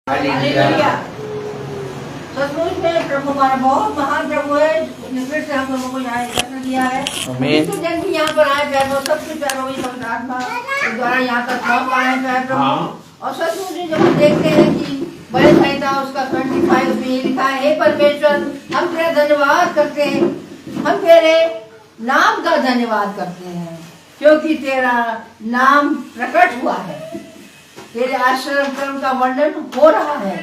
Hallelujah. सचमुच में प्रभु हमारा बहुत महान प्रभु है, जिसमें से हम लोगों को यहाँ एकत्र किया है। तो जन भी यहाँ पर आए प्यारे, सब कुछ प्यारे वही पवित्र आत्मा के द्वारा यहाँ तक पहुँच पाए हैं प्यारे प्रभु। और सचमुच में जब हम देखते हैं कि बड़े संहिता उसका 25 उसमें ये लिखा है, हे परमेश्वर हम तेरा धन्यवाद करते हैं, हम तेरे नाम का धन्यवाद करते हैं, क्योंकि तेरा नाम प्रकट हुआ है, तेरे आश्रम कर्म का वर्णन हो रहा है।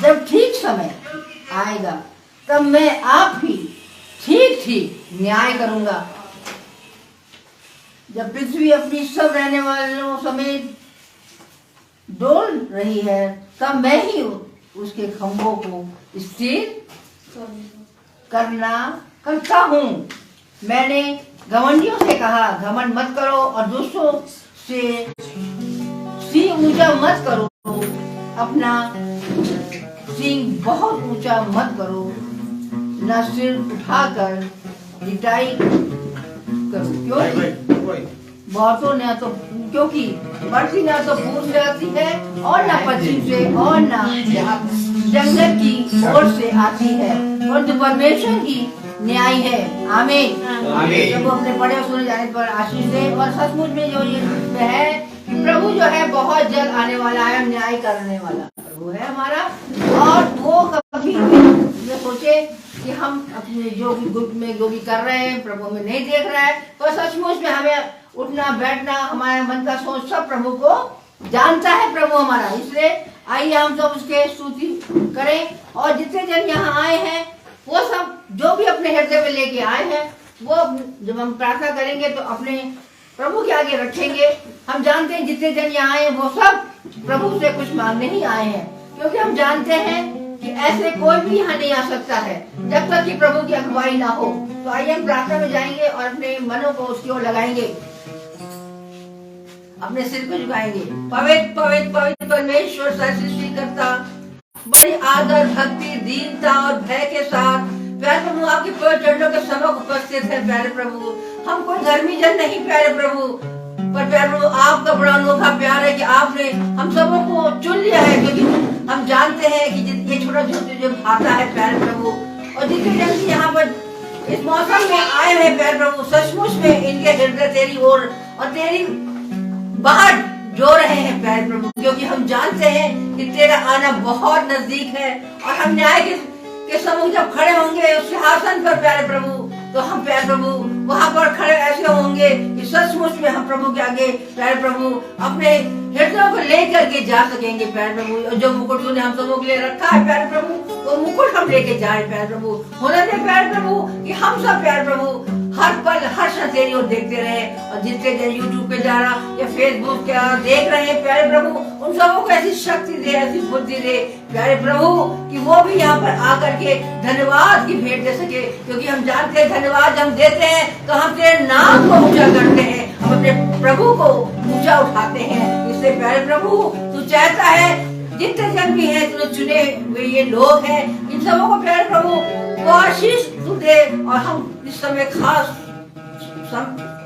जब ठीक समय आएगा तब मैं आप ही ठीक ठीक न्याय करूंगा। जब पृथ्वी अपनी सब रहने वालों समेत डोल रही है तब मैं ही उसके खंभों को स्थिर करता हूँ। मैंने घमंडियों से कहा घमंड मत करो और दूसरों से सिंह ऊंचा मत करो, अपना सिंह बहुत ऊंचा मत करो, न सिर उठाकर लिटाई करो, क्योंकि बढ़ती न तो पूर्व से आती है और न पश्चिम से और न जंगल की ओर से आती है, परंतु परमेश्वर की न्याय है। आमीन। जब अपने बड़े सुने जाने पर आशीष दे। और सचमुच में जो ये है कि प्रभु जो है बहुत जल्द आने वाला है, न्याय करने वाला प्रभु है हमारा। और वो कभी ये सोचे कि हम अपने जो भी गुट में जो भी कर रहे हैं प्रभु में नहीं देख रहा है, तो सचमुच में हमें उठना बैठना हमारे मन का सोच सब प्रभु को जानता है प्रभु हमारा। इसलिए आइए हम सब उसके स्तुति करें। और जितने जन यहाँ आए हैं वो सब जो भी अपने हृदय में लेके आए हैं, वो जब हम प्रार्थना करेंगे तो अपने प्रभु के आगे रखेंगे। हम जानते हैं जितने जन यहाँ आए वो सब प्रभु से कुछ मांगने ही आए हैं, क्योंकि हम जानते हैं कि ऐसे कोई भी यहाँ नहीं आ सकता है जब तक कि प्रभु की अगुवाई ना हो। तो आइए हम प्रार्थना में जाएंगे और अपने मनों को उसकी ओर लगाएंगे, अपने सिर को झुकाएंगे। पवित्र पवित्र पवित्र परमेश्वर सृष्टिकर्ता, बड़ी आदर भक्ति दीनता और भय के साथ प्यारे प्रभु आपके पवित्र चरणों के सम्मुख उपस्थित है प्यारे प्रभु। हम कोई धर्मी जन नहीं प्यारे प्रभु, पर प्यारे प्रभु आपका बड़ा अनोखा प्यार है कि आपने हम सबों को चुन लिया है, क्योंकि हम जानते हैं कि ये छोटा छोटा जो भाता है प्यारे प्रभु। और जितने जन यहाँ पर इस मौसम में आए हैं प्यारे प्रभु, सचमुच में इनके हृदय तेरी ओर और तेरी बाहर जो रहे हैं प्यारे प्रभु, क्योंकि हम जानते हैं कि तेरा आना बहुत नजदीक है। और हम न्याय के सम्मुख जब खड़े होंगे उस सिंहासन पर प्यारे प्रभु, तो हम प्यारे प्रभु वहां पर खड़े ऐसे होंगे कि सचमुच में हम प्रभु के आगे प्यारे प्रभु अपने हृदयों को लेकर के जा सकेंगे प्यारे प्रभु। और जो मुकुट तूने हम सबों के लिए रखा है प्यारे प्रभु, वो मुकुट हम लेके जाए प्यारे प्रभु। होने दे प्यारे प्रभु कि हम सब प्यारे प्रभु हर पल हर क्षण तेरी ओर देखते रहे। और जितने जन यूट्यूब पे जा रहा या फेसबुक के देख रहे हैं प्यारे प्रभु, उन सबों को ऐसी शक्ति दे, ऐसी बुद्धि दे प्यारे प्रभु कि वो भी यहाँ पर आकर के धन्यवाद की भेंट दे सके। क्योंकि हम जानते हैं धन्यवाद हम देते हैं तो हम तेरे नाम को ऊंचा करते हैं, हम अपने प्रभु को ऊंचा उठाते हैं। इसलिए प्यारे प्रभु तू चाहता है जितने जन भी हैं तूने चुने हुए ये लोग हैं, इन सबों को प्यारे प्रभु वो आशीष तू दे। और हम इस समय खास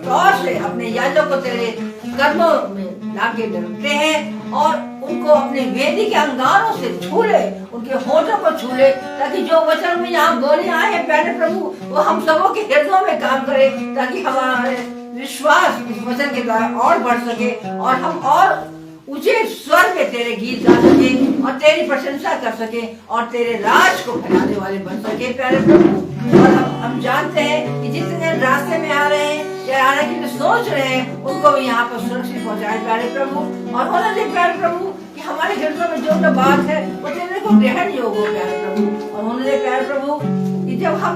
तौर से अपने याजकों को तेरे कदमों में लाके रखते हैं और उनको अपने वेदी के अंगारों से छू ले, उनके होठों को छू ले, ताकि जो वचन में यहाँ बोले आए हैं प्यारे प्रभु वो हम सबों के हृदयों में काम करे, ताकि हमारे विश्वास इस वचन के द्वारा और बढ़ सके और हम और ऊंचे स्वर में तेरे गीत गा सके और तेरी प्रशंसा कर सके और तेरे राज को फैलाने वाले बन सके प्यारे प्रभु। और हम जानते हैं कि जितने रास्ते में आ रहे हैं या आने के लिए सोच रहे हैं उनको भी यहाँ पर सुरक्षित पहुँचाए प्यारे प्रभु। और होने दे प्यारे प्रभु कि हमारे हृदय में जो जो बात है वो तेरे को ग्रहण योग हो प्यारे प्रभु। और होने दे प्यारे प्रभु कि जब हम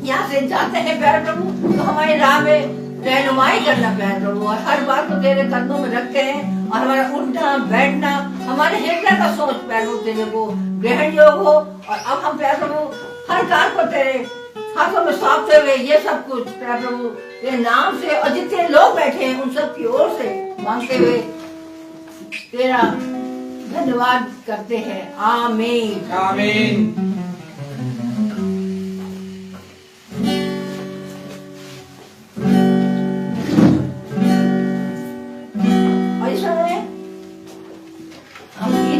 यहाँ से जाते हैं प्यारे प्रभु तो हमारी राह में रहनुमाई करना प्यारे प्रभु। और हर बात को तेरे कदमों में रखते हैं और हमारा उठना बैठना हमारे हृदय का सोच प्यारे प्रभु तेरे को ग्रहण योग हो। और अब हम प्यारे प्रभु हर काम को तेरे हाथों में सौंपते हुए ये सब कुछ प्यारे प्रभु तेरे नाम से और जितने लोग बैठे हैं उन सब की ओर से मांगते हुए तेरा धन्यवाद करते हैं। आमीन आमीन।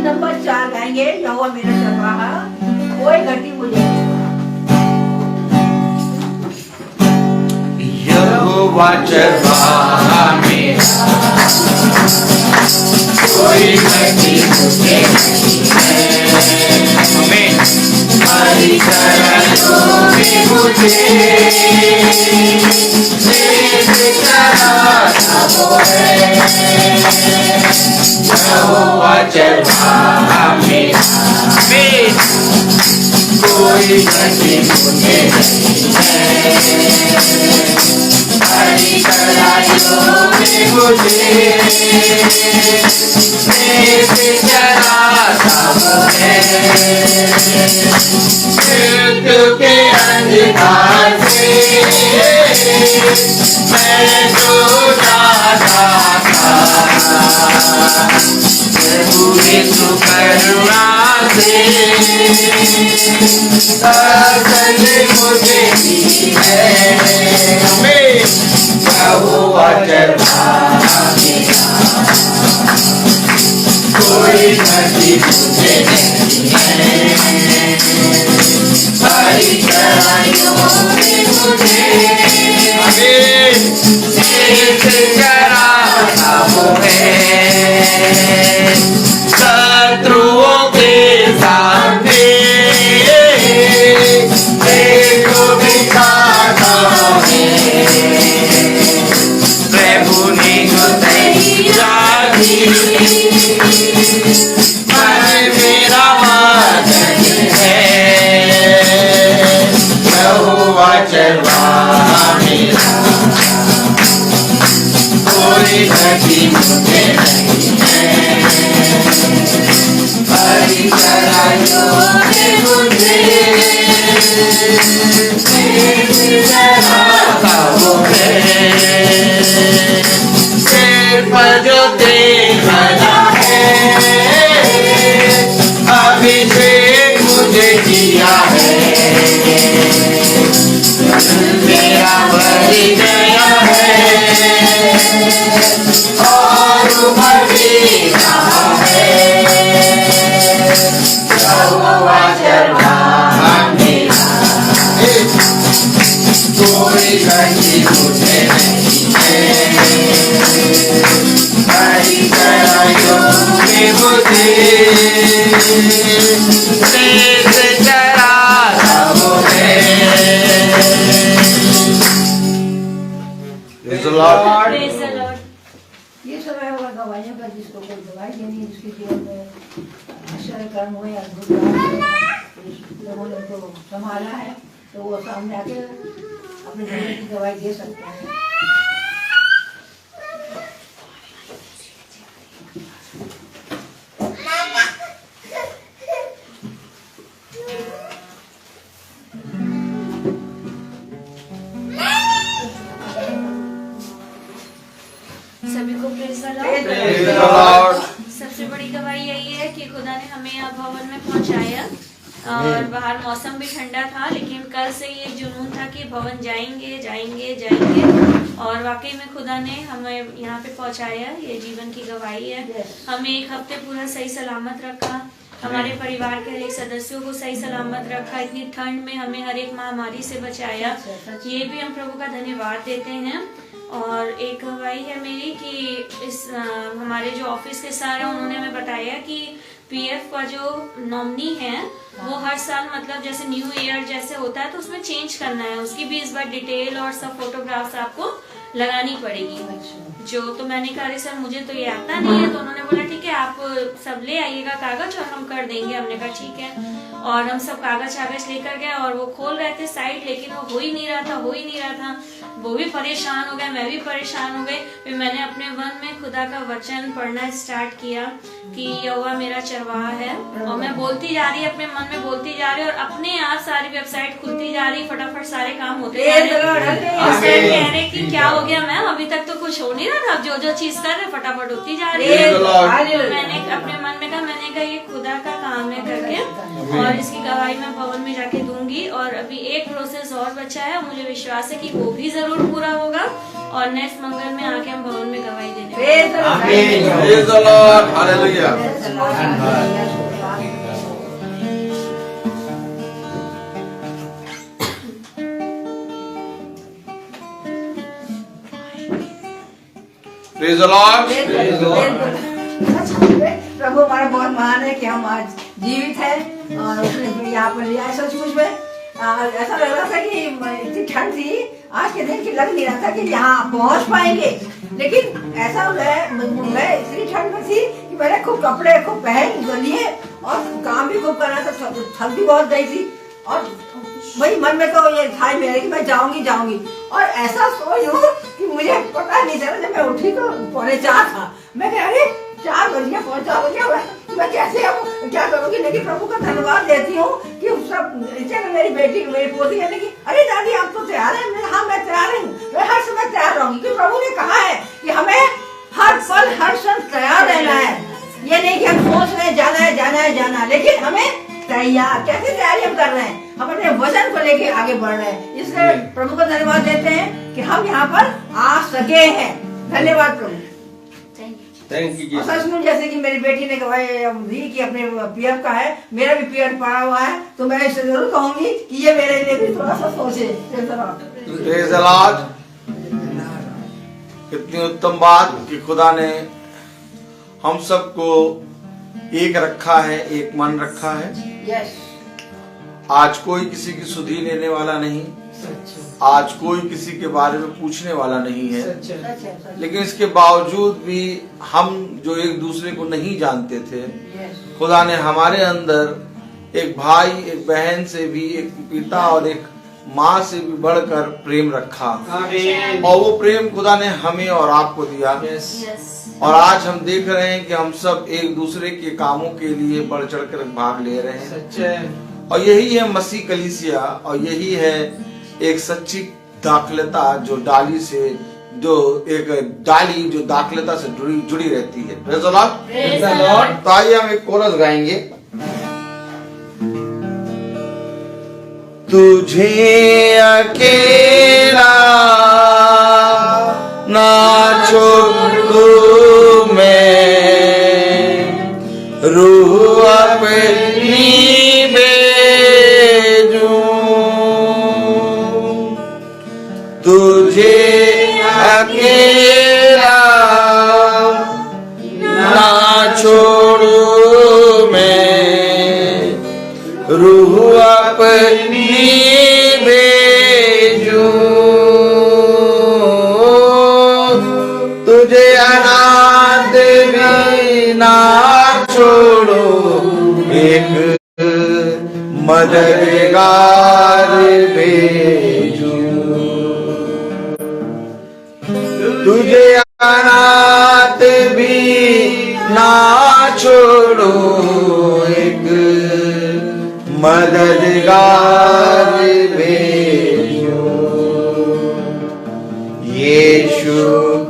नंबर 4 गाएंगे, यहोवा मेरा चरवाहा, कोई घटी मुझे नहीं। यहोवा चरवाहा मेरा, कोई घटी मुझे नहीं है। आमीन। हरी चराइयों में मुझे भेंट चराता वो है। यहोवा चरवाहा मेरा, आमीन। कोई घटी मुझे नहीं है। हरी चराइयों में मुझे भेंट चराता वो है। मृत्यु के अंधकार से मैं जो जाता था, प्रभु यीशु करुणा से दर्शन मुझे दी है। आमीन। यहोवा चरवाहा मेरा, कोई घटी मुझे नहीं है। हरी चराइयों में मुझे, आमीन, भेंट चराता वो है। शत्रुओं के सामने देखो बिठाता है। प्रभु ने जो तैयार की, मन मेरा मगन है। यहोवा चरवाहा मेरा, कोई घटी मुझे नहीं है। हरी चराइयों में मुझे भेंट चराता वो है। सिर पर जो तेल लगा है, अभिषेक मुझे किया है। मेरा भर गया है और भर भी रहा है। यहोवा चरवाहा मेरा, कोई घटी मुझे नहीं है। हरी चराइयों में मुझे भेंट चराता वो है। Praise the Lord. Praise the Lord. ये समय होगा गवाहियों का, जिसको कोई गवाही देनी है, जिसके जीवन में आश्चर्य कर्म हुए, अद्भुत काम हुए, लोगों ने उनको संभाला है, तो वो सामने आके अपने जीवन की गवाही दे सकते हैं। सभी को praise the Praise the Lord. सबसे बड़ी गवाही यही है कि खुदा ने हमें यहाँ भवन में पहुँचाया और बाहर मौसम भी ठंडा था, लेकिन कल से ये जुनून था कि भवन जाएंगे जाएंगे जाएंगे, और वाकई में खुदा ने हमें यहाँ पे पहुँचाया। ये जीवन की गवाही है। हमें एक हफ्ते पूरा सही सलामत रखा, हमारे परिवार के हर एक सदस्यों को सही सलामत रखा, इतनी ठंड में हमें हर एक महामारी से बचाया। ये भी हम प्रभु का धन्यवाद देते हैं। और एक गवाही है मेरी कि इस हमारे जो ऑफिस के सर हैं, उन्होंने हमें बताया कि पीएफ का जो नॉमिनी है वो हर साल, मतलब जैसे न्यू ईयर जैसे होता है तो उसमें चेंज करना है, उसकी भी इस बार डिटेल और सब फोटोग्राफ्स आपको लगानी पड़ेगी। जो तो मैंने कहा अरे सर मुझे तो ये आता नहीं है, तो उन्होंने बोला ठीक है आप सब ले आइएगा कागज और हम कर देंगे। हमने कहा ठीक है, और हम सब कागज लेकर गए और वो खोल रहे थे साइट, लेकिन वो हो ही नहीं रहा था। वो भी परेशान हो गए, मैं भी परेशान हो गई। फिर मैंने अपने मन में खुदा का वचन पढ़ना स्टार्ट किया कि यहोवा मेरा चरवाहा है, और मैं बोलती जा रही, अपने मन में बोलती जा रही, और अपने आप सारी वेबसाइट खुलती जा रही, फटाफट सारे काम होते जा रहे। और सर कह रहे कि क्या हो गया मैम, अभी तक तो कुछ हो नहीं रहा था, जो चीज कर रहे फटाफट होती जा रही है। मैंने अपने मन में कहा ये खुदा का काम है करके, और इसकी गवाही मैं भवन में जाके दूंगी। और अभी एक प्रोसेस और बचा है, मुझे विश्वास है कि वो भी जरूर पूरा होगा और नेक्स्ट मंगल में आके हम भवन में गवाही देने वाले हैं। Praise the Lord. Praise the Lord. Hallelujah. Praise the Lord. Praise the Lord. प्रभु हमारा बहुत महान है कि हम आज जीवित हैं और उसने यहाँ पर लिया है। सचमुच में ऐसा लग रहा था कि इतनी ठंड थी आज के दिन की, लग नहीं रहा था कि यहाँ पहुँच पाएंगे, लेकिन ऐसा मैं इतनी ठंड में थी कि मैंने खूब कपड़े खूब पहन लिए और काम भी खूब करना था, थक भी बहुत गई थी और वही मन में तो ये था मेरे कि मैं जाऊंगी और ऐसा सोई हूँ कि मुझे पता नहीं चला। जब मैं उठी तो 3:45 था। मैं कह अरे 4 बज गया, पहुंचा हो गया, मैं कैसे अब क्या करूंगी। लेकिन प्रभु का धन्यवाद देती हूँ कि सब मेरी बेटी मेरी पोती कहने की अरे दादी आप तो तैयार है। मैं हाँ मैं तैयार हूँ, मैं हर समय तैयार रहूंगी क्योंकि प्रभु ने कहा है कि हमें हर पल हर समय तैयार रहना है। ये नहीं कि हम सोच रहे जाना, लेकिन हमें तैयार कैसे तैयारी हम कर रहे हैं, हम अपने वचन को लेके आगे बढ़ रहे हैं। इसलिए प्रभु को धन्यवाद देते हैं कि हम यहाँ पर आ सके हैं। धन्यवाद प्रभु। Thank you. और सचमुच जैसे कि मेरी बेटी ने गवाही दी कि अपने पीएफ का है, मेरा भी पीएफ पड़ा हुआ है, तो मैं इसे जरूर कहूंगी कि ये मेरे लिए भी थोड़ा सा सोचे। Praise the Lord. कितनी उत्तम बात कि खुदा ने हम सबको एक रखा है, एक मन रखा है। यस। आज कोई किसी की सुधि लेने वाला नहीं, आज कोई किसी के बारे में पूछने वाला नहीं है, लेकिन इसके बावजूद भी हम जो एक दूसरे को नहीं जानते थे, खुदा ने हमारे अंदर एक भाई एक बहन से भी, एक पिता और एक माँ से भी बढ़कर प्रेम रखा और वो प्रेम खुदा ने हमें और आपको दिया। और आज हम देख रहे हैं कि हम सब एक दूसरे के कामों के लिए बढ़ चढ़ कर भाग ले रहे हैं और यही है मसीह कलीसिया और यही है एक सच्ची दाखलता जो डाली से जो दाखलता से जुड़ी रहती है। Praise the Lord. तो आइए हम एक कोरस गाएंगे। तुझे अकेला ना छोड़ूं मैं, रूह अपनी भेजूं, तुझे अकेला ना छोड़ूं मैं, रूह अपनी भेजूं, तुझे अनाथ भी ना छोड़ो, एक मददगार भेजूं, तुझे अनाथ भी ना छोड़ो, एक मददगार भेजो। यीशु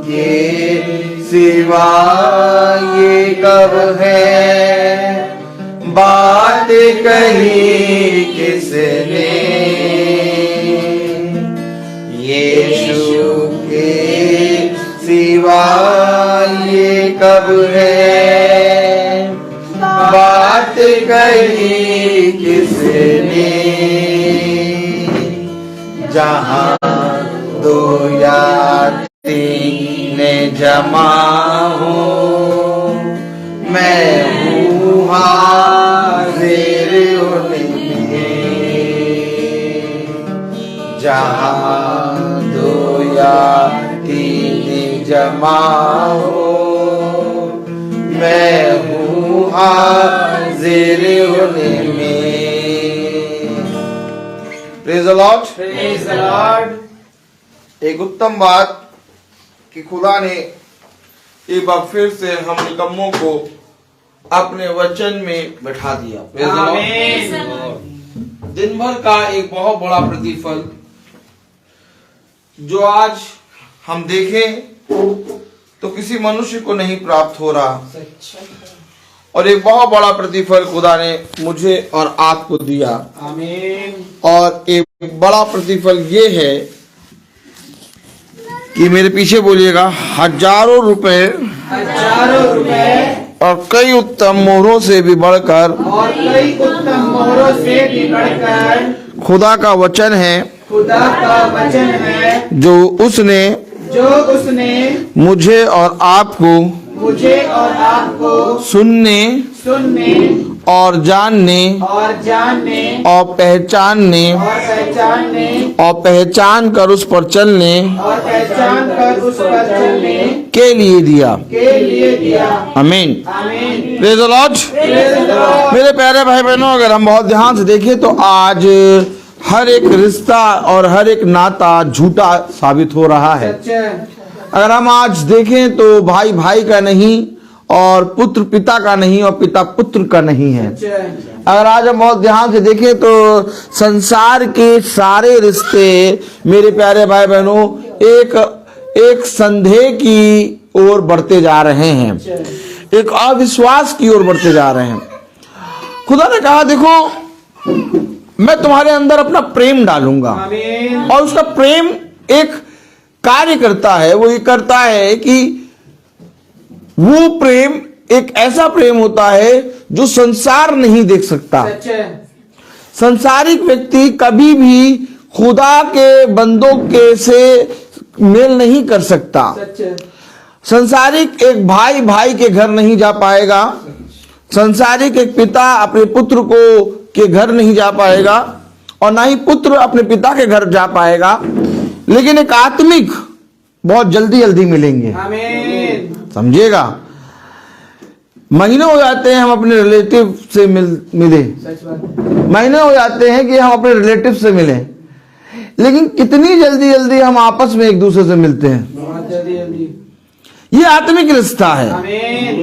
के सिवा ये कब है बात कही किसने, यीशु के सिवा ये कब है बात कही किसने, जहाँ 2 या 3 जमा हो मैं हूँ हाजिर उनमें, जहाँ 2 या 3 जमा हो मैं हूँ हाजिर उनमें। Praise the Lord. Praise the Lord. एक उत्तम बात कि खुदा ने एक बार फिर से हम निकम्मों को अपने वचन में बैठा दिया। Praise the Lord. दिन भर का एक बहुत बड़ा प्रतिफल जो आज हम देखें तो किसी मनुष्य को नहीं प्राप्त हो रहा, और एक बहुत बड़ा प्रतिफल खुदा ने मुझे और आपको दिया। आमीन। और एक बड़ा प्रतिफल ये है कि मेरे पीछे बोलिएगा, हजारों रुपए और कई उत्तम मोहरों से भी बढ़कर खुदा का वचन है जो उसने मुझे और आपको सुनने और जानने और पहचानने और पहचान कर उस पर चलने के लिए दिया। आमीन। Praise the Lord. मेरे प्यारे भाई बहनों, अगर हम बहुत ध्यान से देखें तो आज हर एक रिश्ता और हर एक नाता झूठा साबित हो रहा है। अगर हम आज देखें तो भाई भाई का नहीं और पुत्र पिता का नहीं और पिता पुत्र का नहीं है। अगर आज हम बहुत ध्यान से देखें तो संसार के सारे रिश्ते मेरे प्यारे भाई बहनों एक संदेह की ओर बढ़ते जा रहे हैं, एक अविश्वास की ओर बढ़ते जा रहे हैं। खुदा ने कहा, देखो मैं तुम्हारे अंदर अपना प्रेम डालूंगा, और उसका प्रेम एक कार्य करता है। वो ये करता है कि वो प्रेम एक ऐसा प्रेम होता है जो संसार नहीं देख सकता। संसारिक व्यक्ति कभी भी खुदा के बंदों के से मेल नहीं कर सकता। संसारिक एक भाई भाई के घर नहीं जा पाएगा, संसारिक एक पिता अपने पुत्र को के घर नहीं जा पाएगा, और ना ही पुत्र अपने पिता के घर जा पाएगा। लेकिन एक आत्मिक बहुत जल्दी जल्दी मिलेंगे। समझिएगा, महीने हो जाते हैं हम अपने रिलेटिव से मिले, महीने हो जाते हैं कि हम अपने रिलेटिव से मिले, लेकिन कितनी जल्दी जल्दी हम आपस में एक दूसरे से मिलते हैं। बहुत जल्दी जल्दी। ये आत्मिक रिश्ता है,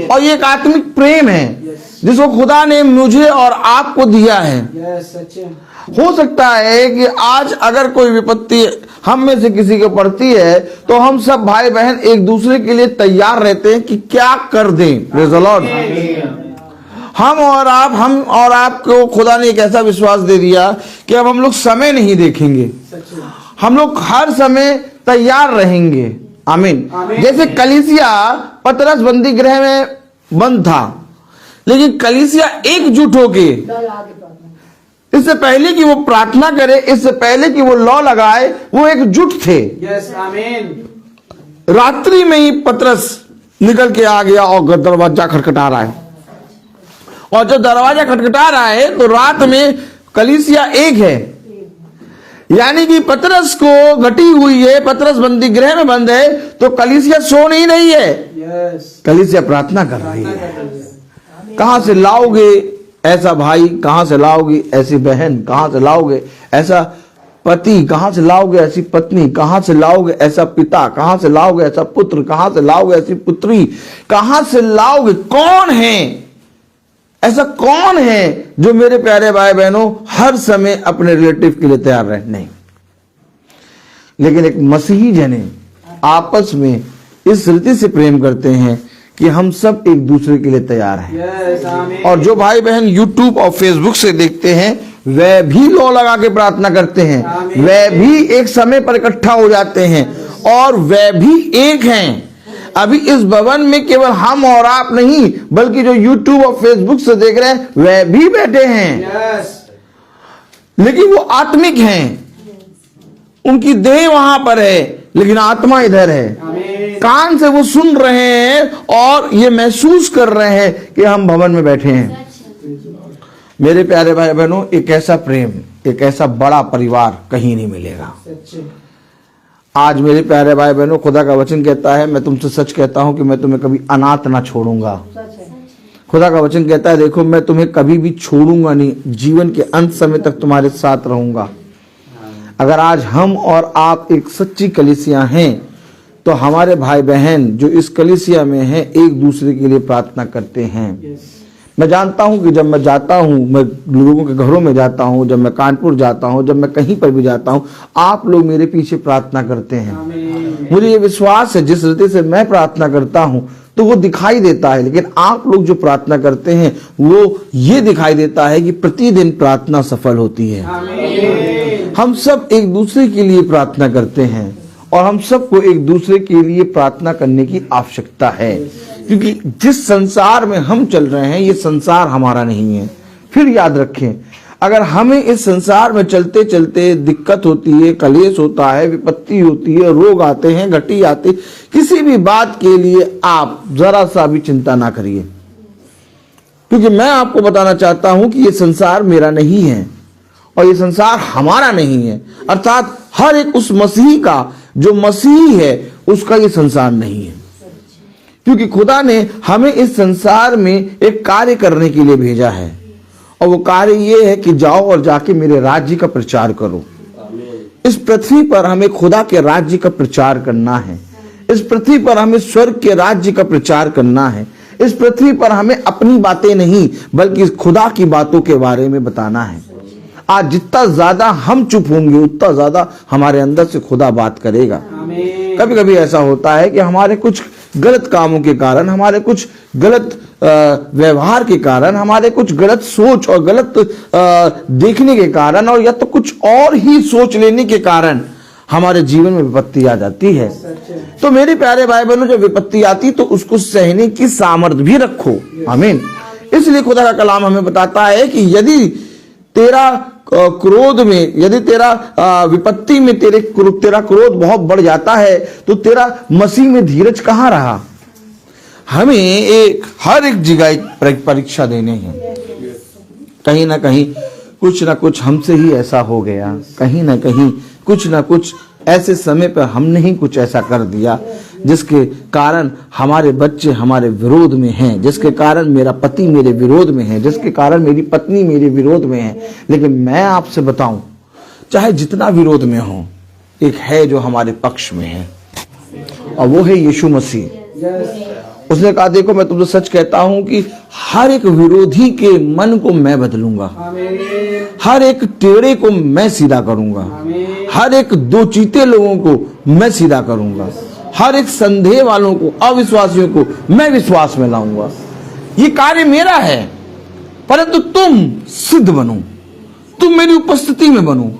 और ये एक आत्मिक प्रेम है जिसको खुदा ने मुझे और आपको दिया है। हो सकता है कि आज अगर कोई विपत्ति हम में से किसी को पड़ती है तो हम सब भाई बहन एक दूसरे के लिए तैयार रहते हैं कि क्या कर दें। Praise the Lord. हम और आपको खुदा ने एक ऐसा विश्वास दे दिया कि अब हम लोग समय नहीं देखेंगे, हम लोग हर समय तैयार रहेंगे। आमीन। जैसे कलीसिया पतरस बंदी गृह में बंद था, लेकिन कलीसिया एकजुट होके, इससे पहले कि वो प्रार्थना करे, इससे पहले कि वो लौ लगाए, वो एकजुट थे। रात्रि में ही पतरस निकल के आ गया और दरवाजा खटखटा रहा है, और जब दरवाजा खटखटा रहा है तो रात में कलीसिया एक है, यानी कि पतरस को घटी हुई है, पतरस बंदी गृह में बंद है, तो कलीसिया सो नहीं रही है, कलीसिया प्रार्थना कर रही है। कहां से लाओगे ऐसा भाई, कहां से लाओगे ऐसी बहन, कहां से लाओगे ऐसा पति, कहां से लाओगे ऐसी पत्नी, कहां से लाओगे ऐसा पिता, कहां से लाओगे ऐसा पुत्र, कहां से लाओगे ऐसी पुत्री, कहां से लाओगे? कौन है ऐसा, कौन है जो मेरे प्यारे भाई बहनों हर समय अपने रिलेटिव के लिए तैयार रहे? नहीं। लेकिन एक मसीही जने आपस में इस रीति से प्रेम करते हैं कि हम सब एक दूसरे के लिए तैयार हैं। और जो भाई बहन YouTube और Facebook से देखते हैं, वह भी लौ लगा के प्रार्थना करते हैं, वह भी एक समय पर इकट्ठा हो जाते हैं, और वह भी एक हैं। अभी इस भवन में केवल हम और आप नहीं, बल्कि जो YouTube और Facebook से देख रहे हैं वह भी बैठे हैं, लेकिन वो आत्मिक हैं। उनकी देह वहां पर है, लेकिन आत्मा इधर है। कान से वो सुन रहे हैं और ये महसूस कर रहे हैं कि हम भवन में बैठे हैं। मेरे प्यारे भाई बहनों, एक ऐसा प्रेम, एक ऐसा बड़ा परिवार कहीं नहीं मिलेगा। आज मेरे प्यारे भाई बहनों, खुदा का वचन कहता है, मैं तुमसे सच कहता हूं कि मैं तुम्हें कभी अनाथ ना छोड़ूंगा। खुदा का वचन कहता है, देखो मैं तुम्हें कभी भी छोड़ूंगा नहीं, जीवन के अंत समय तक तुम्हारे साथ रहूंगा। अगर आज हम और आप एक सच्ची कलीसिया हैं, तो हमारे भाई बहन जो इस कलीसिया में हैं एक दूसरे के लिए प्रार्थना करते हैं। मैं जानता हूं कि जब मैं जाता हूं, मैं लोगों के घरों में जाता हूं, जब मैं कानपुर जाता हूं, जब मैं कहीं पर भी जाता हूं, आप लोग मेरे पीछे प्रार्थना करते हैं। मुझे ये विश्वास है, जिस रीति से मैं प्रार्थना करता हूं तो वो दिखाई देता है, लेकिन आप लोग जो प्रार्थना करते हैं वो ये दिखाई देता है कि प्रतिदिन प्रार्थना सफल होती है। हम सब एक दूसरे के लिए प्रार्थना करते हैं, और हम सबको एक दूसरे के लिए प्रार्थना करने की आवश्यकता है, क्योंकि जिस संसार में हम चल रहे हैं ये संसार हमारा नहीं है। फिर याद रखें, अगर हमें इस संसार में चलते चलते दिक्कत होती है, कलेश होता है, विपत्ति होती है, रोग आते हैं, घटी आती, किसी भी बात के लिए आप जरा सा भी चिंता ना करिए, क्योंकि मैं आपको बताना चाहता हूं कि ये संसार मेरा नहीं है और ये संसार हमारा नहीं है। अर्थात हर एक उस मसीही का जो मसीही है उसका ये संसार नहीं है, क्योंकि खुदा ने हमें इस संसार में एक कार्य करने के लिए भेजा है, और वो कार्य ये है कि जाओ और जाके मेरे राज्य का प्रचार करो। इस पृथ्वी पर हमें खुदा के राज्य का प्रचार करना है। इस पृथ्वी पर हमें स्वर्ग के राज्य का प्रचार करना है। इस पृथ्वी पर हमें अपनी बातें नहीं बल्कि खुदा की बातों के बारे में बताना है। आज जितना ज्यादा हम चुप होंगे उतना ज्यादा हमारे अंदर से खुदा बात करेगा। कभी कभी ऐसा होता है कि हमारे कुछ गलत कामों के कारण, हमारे कुछ गलत व्यवहार के कारण, हमारे कुछ गलत सोच और गलत देखने के कारण, और या तो कुछ और ही सोच लेने के कारण हमारे जीवन में विपत्ति आ जाती है। तो मेरे प्यारे भाई बहनों, जब विपत्ति आती तो उसको सहने की सामर्थ्य भी रखो। आमीन। इसलिए खुदा का कलाम हमें बताता है कि यदि तेरा क्रोध में, यदि तेरा विपत्ति में तेरा क्रोध बहुत बढ़ जाता है तो तेरा मसीह में धीरज कहाँ रहा। हमें हर एक जगह एक परीक्षा देने हैं। कहीं ना कहीं कुछ ना कुछ हमसे ही ऐसा हो गया, कहीं ना कहीं कुछ ना कुछ ऐसे समय पर हमने ही कुछ ऐसा कर दिया जिसके कारण हमारे बच्चे हमारे विरोध में हैं, जिसके कारण मेरा पति मेरे विरोध में है, जिसके कारण मेरी पत्नी मेरे विरोध में है। लेकिन मैं आपसे बताऊं, चाहे जितना विरोध में हो, एक है जो हमारे पक्ष में है, और वो है यीशु मसीह। उसने कहा, देखो मैं तुमसे सच कहता हूं कि हर एक विरोधी के मन को मैं बदलूंगा, हर एक टेढ़े को मैं सीधा करूंगा, हर एक दो चीते लोगों को मैं सीधा करूंगा, हर एक संदेह वालों को, अविश्वासियों को मैं विश्वास में लाऊंगा। ये कार्य मेरा है, परंतु तुम सिद्ध बनो, तुम मेरी उपस्थिति में बनो।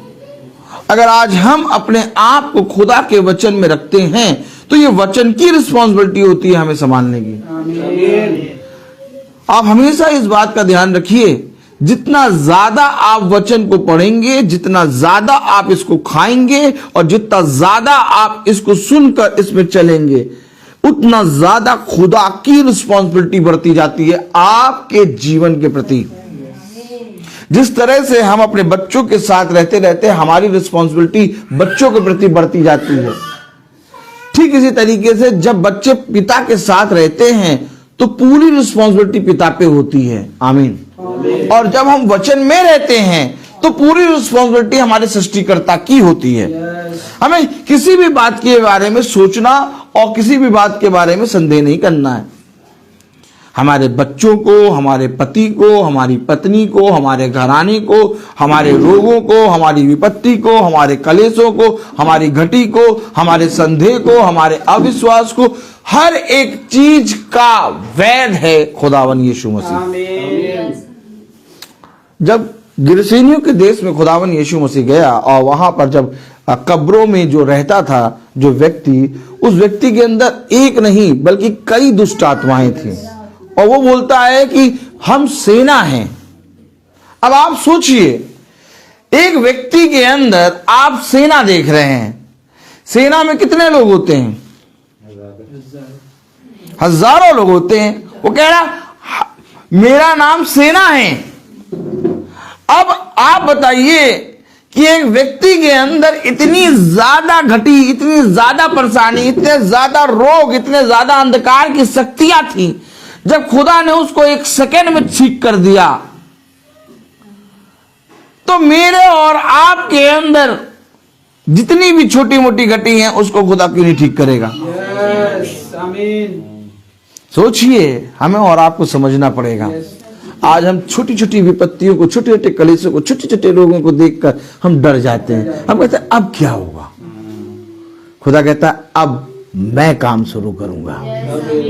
अगर आज हम अपने आप को खुदा के वचन में रखते हैं तो ये वचन की रिस्पॉन्सिबिलिटी होती है हमें संभालने की। आप हमेशा इस बात का ध्यान रखिए, जितना ज्यादा आप वचन को पढ़ेंगे, जितना ज्यादा आप इसको खाएंगे और जितना ज्यादा आप इसको सुनकर इसमें चलेंगे, उतना ज्यादा खुदा की रिस्पॉन्सिबिलिटी बढ़ती जाती है आपके जीवन के प्रति। जिस तरह से हम अपने बच्चों के साथ रहते रहते हमारी रिस्पॉन्सिबिलिटी बच्चों के प्रति बढ़ती जाती है, ठीक इसी तरीके से जब बच्चे पिता के साथ रहते हैं तो पूरी रिस्पॉन्सिबिलिटी पिता पे होती है। आमीन। और जब हम वचन में रहते हैं तो पूरी रिस्पॉन्सिबिलिटी हमारे सृष्टिकर्ता की होती है। हमें किसी भी बात के बारे में सोचना और किसी भी बात के बारे में संदेह नहीं करना है। हमारे बच्चों को, हमारे पति को, हमारी पत्नी को, हमारे घराने को, हमारे रोगों को, हमारी विपत्ति को, हमारे कलेशों को, हमारी घटी को, हमारे संदेह को, हमारे अविश्वास को, हर एक चीज का वैध है खुदावन यीशु मसीह। जब गिरसेनियों के देश में खुदावन यीशु मसीह गया और वहां पर जब कब्रों में जो रहता था जो व्यक्ति, उस व्यक्ति के अंदर एक नहीं बल्कि कई दुष्ट आत्माएं थी, और वो बोलता है कि हम सेना हैं। अब आप सोचिए, एक व्यक्ति के अंदर आप सेना देख रहे हैं। सेना में कितने लोग होते हैं? हजारों लोग होते हैं। वो कह रहा मेरा नाम सेना है। अब आप बताइए कि एक व्यक्ति के अंदर इतनी ज्यादा घटी, इतनी ज्यादा परेशानी, इतने ज्यादा रोग, इतने ज्यादा अंधकार की शक्तियां थी, जब खुदा ने उसको एक सेकंड में ठीक कर दिया, तो मेरे और आपके अंदर जितनी भी छोटी मोटी घटी हैं उसको खुदा क्यों नहीं ठीक करेगा? आमीन। सोचिए, हमें और आपको समझना पड़ेगा। आज हम छोटी छोटी विपत्तियों को, छोटे छोटे कलेशों को, छोटे छोटे रोगों को देखकर हम डर जाते हैं। हम कहते हैं अब क्या होगा? खुदा कहता है अब मैं काम शुरू करूंगा।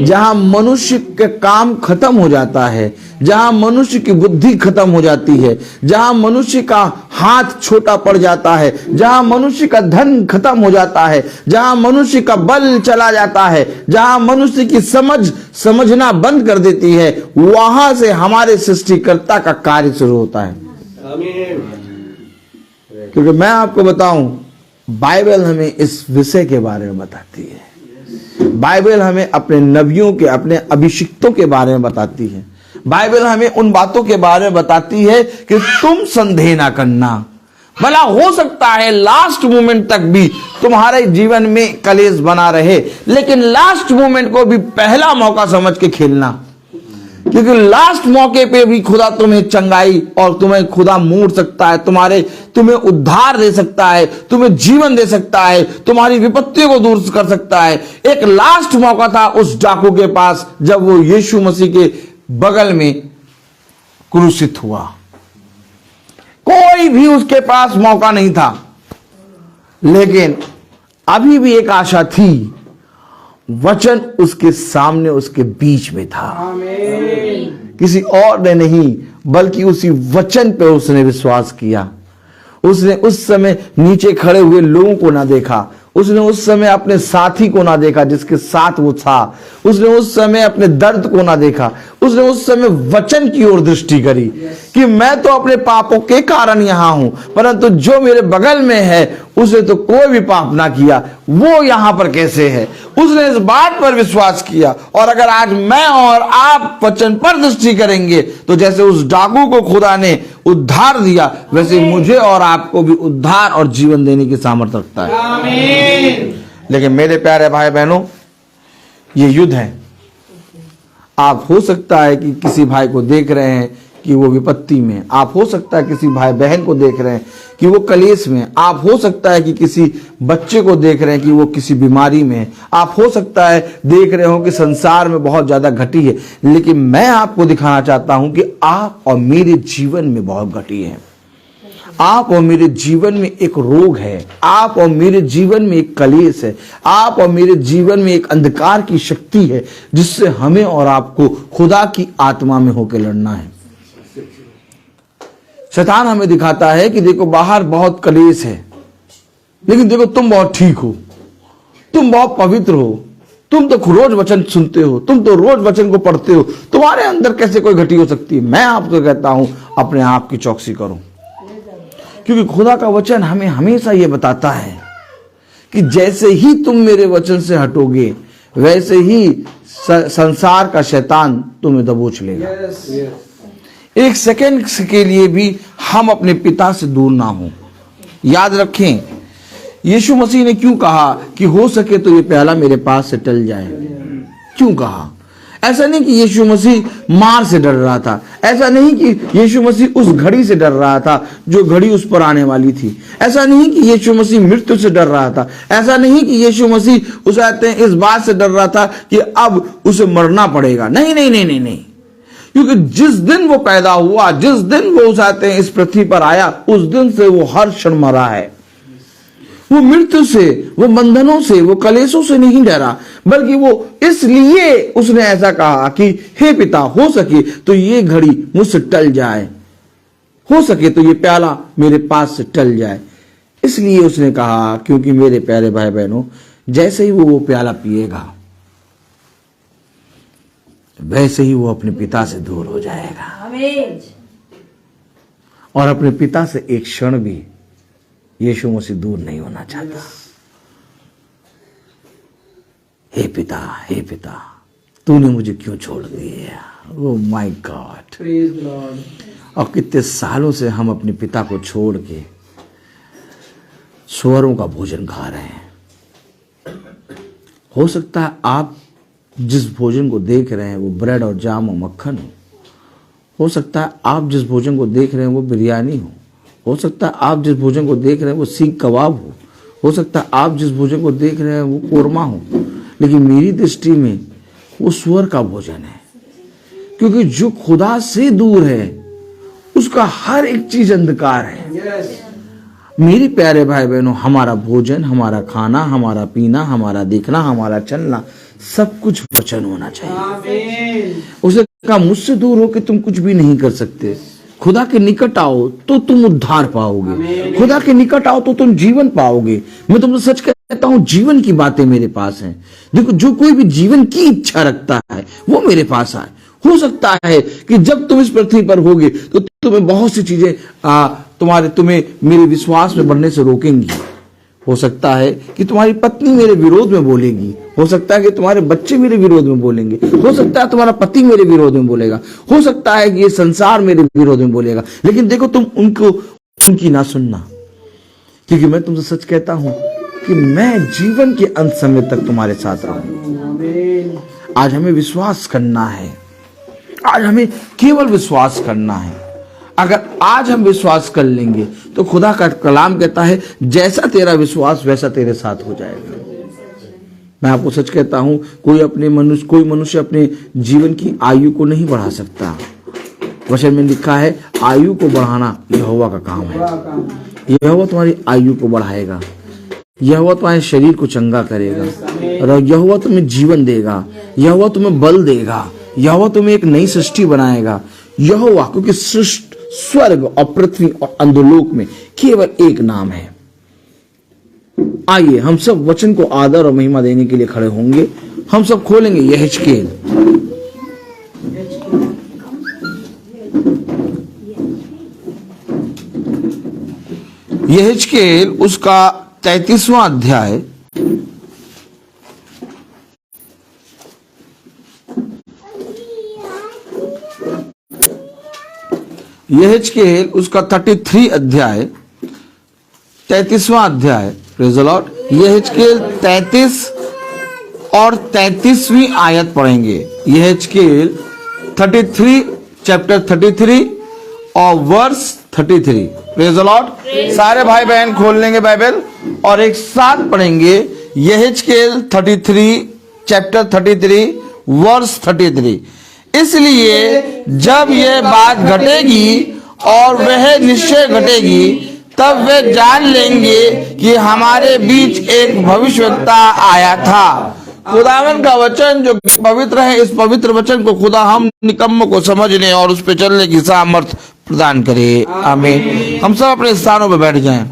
जहां मनुष्य का काम खत्म हो जाता है, जहां मनुष्य की बुद्धि खत्म हो जाती है, जहां मनुष्य का हाथ छोटा पड़ जाता है, जहां मनुष्य का धन खत्म हो जाता है, जहां मनुष्य का बल चला जाता है, जहां मनुष्य की समझना बंद कर देती है, वहां से हमारे सृष्टिकर्ता का कार्य शुरू होता है। क्योंकि मैं आपको बताऊं, बाइबल हमें इस विषय के बारे में बताती है। बाइबल हमें अपने नबियों के, अपने अभिषिक्तों के बारे में बताती है। बाइबल हमें उन बातों के बारे में बताती है कि तुम संदेह ना करना। भला हो सकता है लास्ट मोमेंट तक भी तुम्हारे जीवन में कलेश बना रहे, लेकिन लास्ट मोमेंट को भी पहला मौका समझ के खेलना, क्योंकि लास्ट मौके पे भी खुदा तुम्हें चंगाई और तुम्हें खुदा मोड़ सकता है, तुम्हें उद्धार दे सकता है, तुम्हें जीवन दे सकता है, तुम्हारी विपत्तियों को दूर कर सकता है। एक लास्ट मौका था उस डाकू के पास जब वो यीशु मसीह के बगल में क्रूसित हुआ। कोई भी उसके पास मौका नहीं था, लेकिन अभी भी एक आशा थी। वचन उसके सामने, उसके बीच में था। किसी और ने नहीं, बल्कि उसी वचन पे उसने विश्वास किया। उसने उस समय नीचे खड़े हुए लोगों को ना देखा, उसने उस समय अपने साथी को ना देखा जिसके साथ वो था, उसने उस समय अपने दर्द को ना देखा, उसने उस समय वचन की ओर दृष्टि करी कि मैं तो अपने पापों के कारण यहां हूं, परंतु जो मेरे बगल में है उसने तो कोई भी पाप ना किया, वो यहां पर कैसे है। उसने इस बात पर विश्वास किया। और अगर आज मैं और आप वचन पर दृष्टि करेंगे तो जैसे उस डाकू को खुदा ने उद्धार दिया, वैसे मुझे और आपको भी उद्धार और जीवन देने की सामर्थ्य रखता है। लेकिन मेरे प्यारे भाई बहनों, ये युद्ध है। आप हो सकता है कि किसी भाई को देख रहे हैं कि वो विपत्ति में, आप हो सकता है किसी भाई बहन को देख रहे हैं कि वो कलेश में, आप हो सकता है कि किसी बच्चे को देख रहे हैं कि वो किसी बीमारी में, आप हो सकता है देख रहे हो कि संसार में बहुत ज्यादा घटी है, लेकिन मैं आपको दिखाना चाहता हूं कि आप और मेरे जीवन में बहुत घटी है। आप और मेरे जीवन में एक रोग है, आप और मेरे जीवन में एक कलेश है, आप और मेरे जीवन में एक अंधकार की शक्ति है, जिससे हमें और आपको खुदा की आत्मा में होकर लड़ना है। शैतान हमें दिखाता है कि देखो बाहर बहुत कलेश है, लेकिन देखो तुम बहुत ठीक हो, तुम बहुत पवित्र हो, तुम तो रोज वचन सुनते हो, तुम तो रोज वचन को पढ़ते हो, तुम्हारे अंदर कैसे कोई घटी हो सकती है। मैं आपको कहता हूं अपने आप की चौकसी करो, क्योंकि खुदा का वचन हमें हमेशा यह बताता है कि जैसे ही तुम मेरे वचन से हटोगे, वैसे ही संसार का शैतान तुम्हें दबोच लेगा। एक सेकंड के लिए भी हम अपने पिता से दूर ना हो। याद रखें, यीशु मसीह ने क्यों कहा कि हो सके तो ये प्याला मेरे पास से टल जाए। क्यों कहा? ऐसा नहीं कि यीशु मसीह मार से डर रहा था, ऐसा नहीं कि यीशु मसीह उस घड़ी से डर रहा था जो घड़ी उस पर आने वाली थी, ऐसा नहीं कि यीशु मसीह मृत्यु से डर रहा था, ऐसा नहीं कि यीशु मसीह उस इस बात से डर रहा था कि अब उसे मरना पड़ेगा। नहीं नहीं नहीं नहीं नहीं, क्योंकि जिस दिन वो पैदा हुआ, जिस दिन वो इस पृथ्वी पर आया, उस दिन से वो हर क्षण मरा है। वो मृत्यु से, वो बंधनों से, वो कलेशों से नहीं डरा, बल्कि वो इसलिए उसने ऐसा कहा कि हे पिता, हो सके तो ये घड़ी मुझसे टल जाए, हो सके तो ये प्याला मेरे पास से टल जाए। इसलिए उसने कहा, क्योंकि मेरे प्यारे भाई बहनों, जैसे ही वो प्याला पिएगा, वैसे ही वो अपने पिता से दूर हो जाएगा। आमीन। और अपने पिता से एक क्षण भी यीशु मसीह दूर नहीं होना चाहता। हे पिता, तूने मुझे क्यों छोड़ दिया? Oh my God. Praise the Lord. और कितने सालों से हम अपने पिता को छोड़ के सुअरों का भोजन खा रहे हैं। हो सकता है आप जिस भोजन को देख रहे हैं वो ब्रेड और जाम और मक्खन हो सकता है आप जिस भोजन को देख रहे हैं वो बिरयानी हो सकता है आप जिस भोजन को देख रहे हैं वो सीख कबाब हो सकता है आप जिस भोजन को देख रहे हैं वो कोरमा हो, लेकिन मेरी दृष्टि में वो सुअर का भोजन है। क्योंकि जो खुदा से दूर है उसका हर एक चीज अंधकार है। मेरे प्यारे भाई बहनों, हमारा भोजन, हमारा खाना, हमारा पीना, हमारा देखना, हमारा चलना, सब कुछ वचन होना चाहिए। आमीन। उसे कहा मुझसे दूर हो के तुम कुछ भी नहीं कर सकते। खुदा के निकट आओ तो तुम उद्धार पाओगे, खुदा के निकट आओ तो तुम जीवन पाओगे। मैं तुमसे सच कहता हूं, जीवन की बातें मेरे पास हैं। देखो, जो कोई भी जीवन की इच्छा रखता है वो मेरे पास आए। हो सकता है कि जब तुम इस पृथ्वी पर होगे तो तुम्हें बहुत सी चीजें तुम्हें मेरे विश्वास में बढ़ने से रोकेंगी। हो सकता है कि तुम्हारी पत्नी मेरे विरोध में बोलेगी, हो सकता है कि तुम्हारे बच्चे मेरे विरोध में बोलेंगे, हो सकता है तुम्हारा पति मेरे विरोध में बोलेगा, हो सकता है कि ये संसार मेरे विरोध में बोलेगा। लेकिन देखो, तुम उनकी ना सुनना, क्योंकि मैं तुमसे सच कहता हूं कि मैं जीवन के अंत समय तक तुम्हारे साथ रहूंगा। आज हमें विश्वास करना है, आज हमें केवल विश्वास करना है। अगर आज हम विश्वास कर लेंगे तो खुदा का कलाम कहता है, जैसा तेरा विश्वास वैसा तेरे साथ हो जाएगा। मैं आपको सच कहता हूं, कोई मनुष्य अपने जीवन की आयु को नहीं बढ़ा सकता। वचन में लिखा है, आयु को बढ़ाना यहोवा का काम है। यहोवा तुम्हारी आयु को बढ़ाएगा, यहोवा तुम्हारे शरीर को चंगा करेगा, और यहोवा तुम्हें जीवन देगा, यहोवा तुम्हें बल देगा, यहोवा तुम्हें एक नई सृष्टि बनाएगा। यहोवा, क्योंकि सृष्टि, स्वर्ग और पृथ्वी और अंधलोक में केवल एक नाम है। आइए हम सब वचन को आदर और महिमा देने के लिए खड़े होंगे। हम सब खोलेंगे यहेजकेल। यहेजकेल उसका 33वां अध्याय, यहेजकेल उसका 33 अध्याय, 33वां अध्याय। Praise the Lord. यहेजकेल 33 और 33वीं आयत पढ़ेंगे। यहेजकेल 33, चैप्टर 33 और वर्स 33। Praise the Lord. सारे भाई बहन खोल लेंगे बाइबल और एक साथ पढ़ेंगे। यहेजकेल 33, चैप्टर 33, वर्स 33। इसलिए जब यह बात घटेगी और वह निश्चय घटेगी, तब वे जान लेंगे कि हमारे बीच एक भविष्यवक्ता आया था। खुदावन का वचन जो पवित्र है, इस पवित्र वचन को खुदा हम निकम्मों को समझने और उस पर चलने की सामर्थ प्रदान करे। आमीन। हम सब अपने स्थानों पर बैठ जाएं,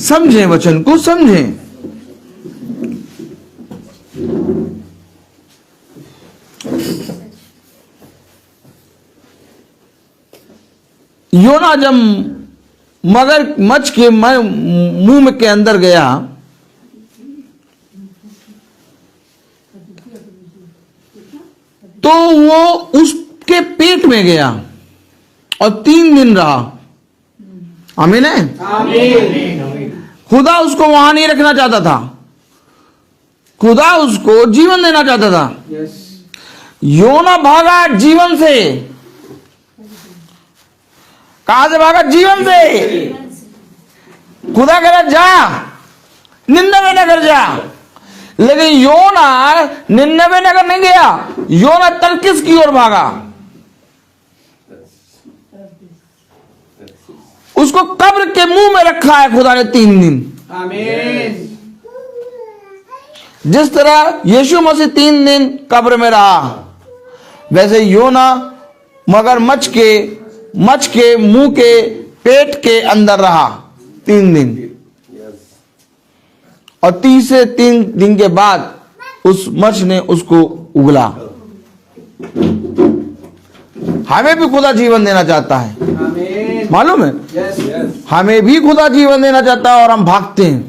समझें, वचन को समझें। योना जब मगरमच्छ के मुंह के अंदर गया तो वो उसके पेट में गया और 3 दिन रहा। आमीन है। खुदा उसको वहां नहीं रखना चाहता था, खुदा उसको जीवन देना चाहता था। योना भागा जीवन से। कहां से भागा? जीवन से। खुदा कह रहा जा निन्नवे नगर जा, लेकिन योना निन्नवे नगर नहीं गया, योना तर्कीश की ओर भागा। उसको कब्र के मुंह में रखा है खुदा ने 3 दिन। आमीन। जिस तरह यीशु मसीह 3 दिन कब्र में रहा, वैसे योना मगरमच्छ के मुंह के पेट के अंदर रहा 3 दिन। और तीसरे 3 दिन के बाद उस मच्छ ने उसको उगला। हमें भी खुदा जीवन देना चाहता है, मालूम है? हमें भी खुदा जीवन देना चाहता है और हम भागते हैं,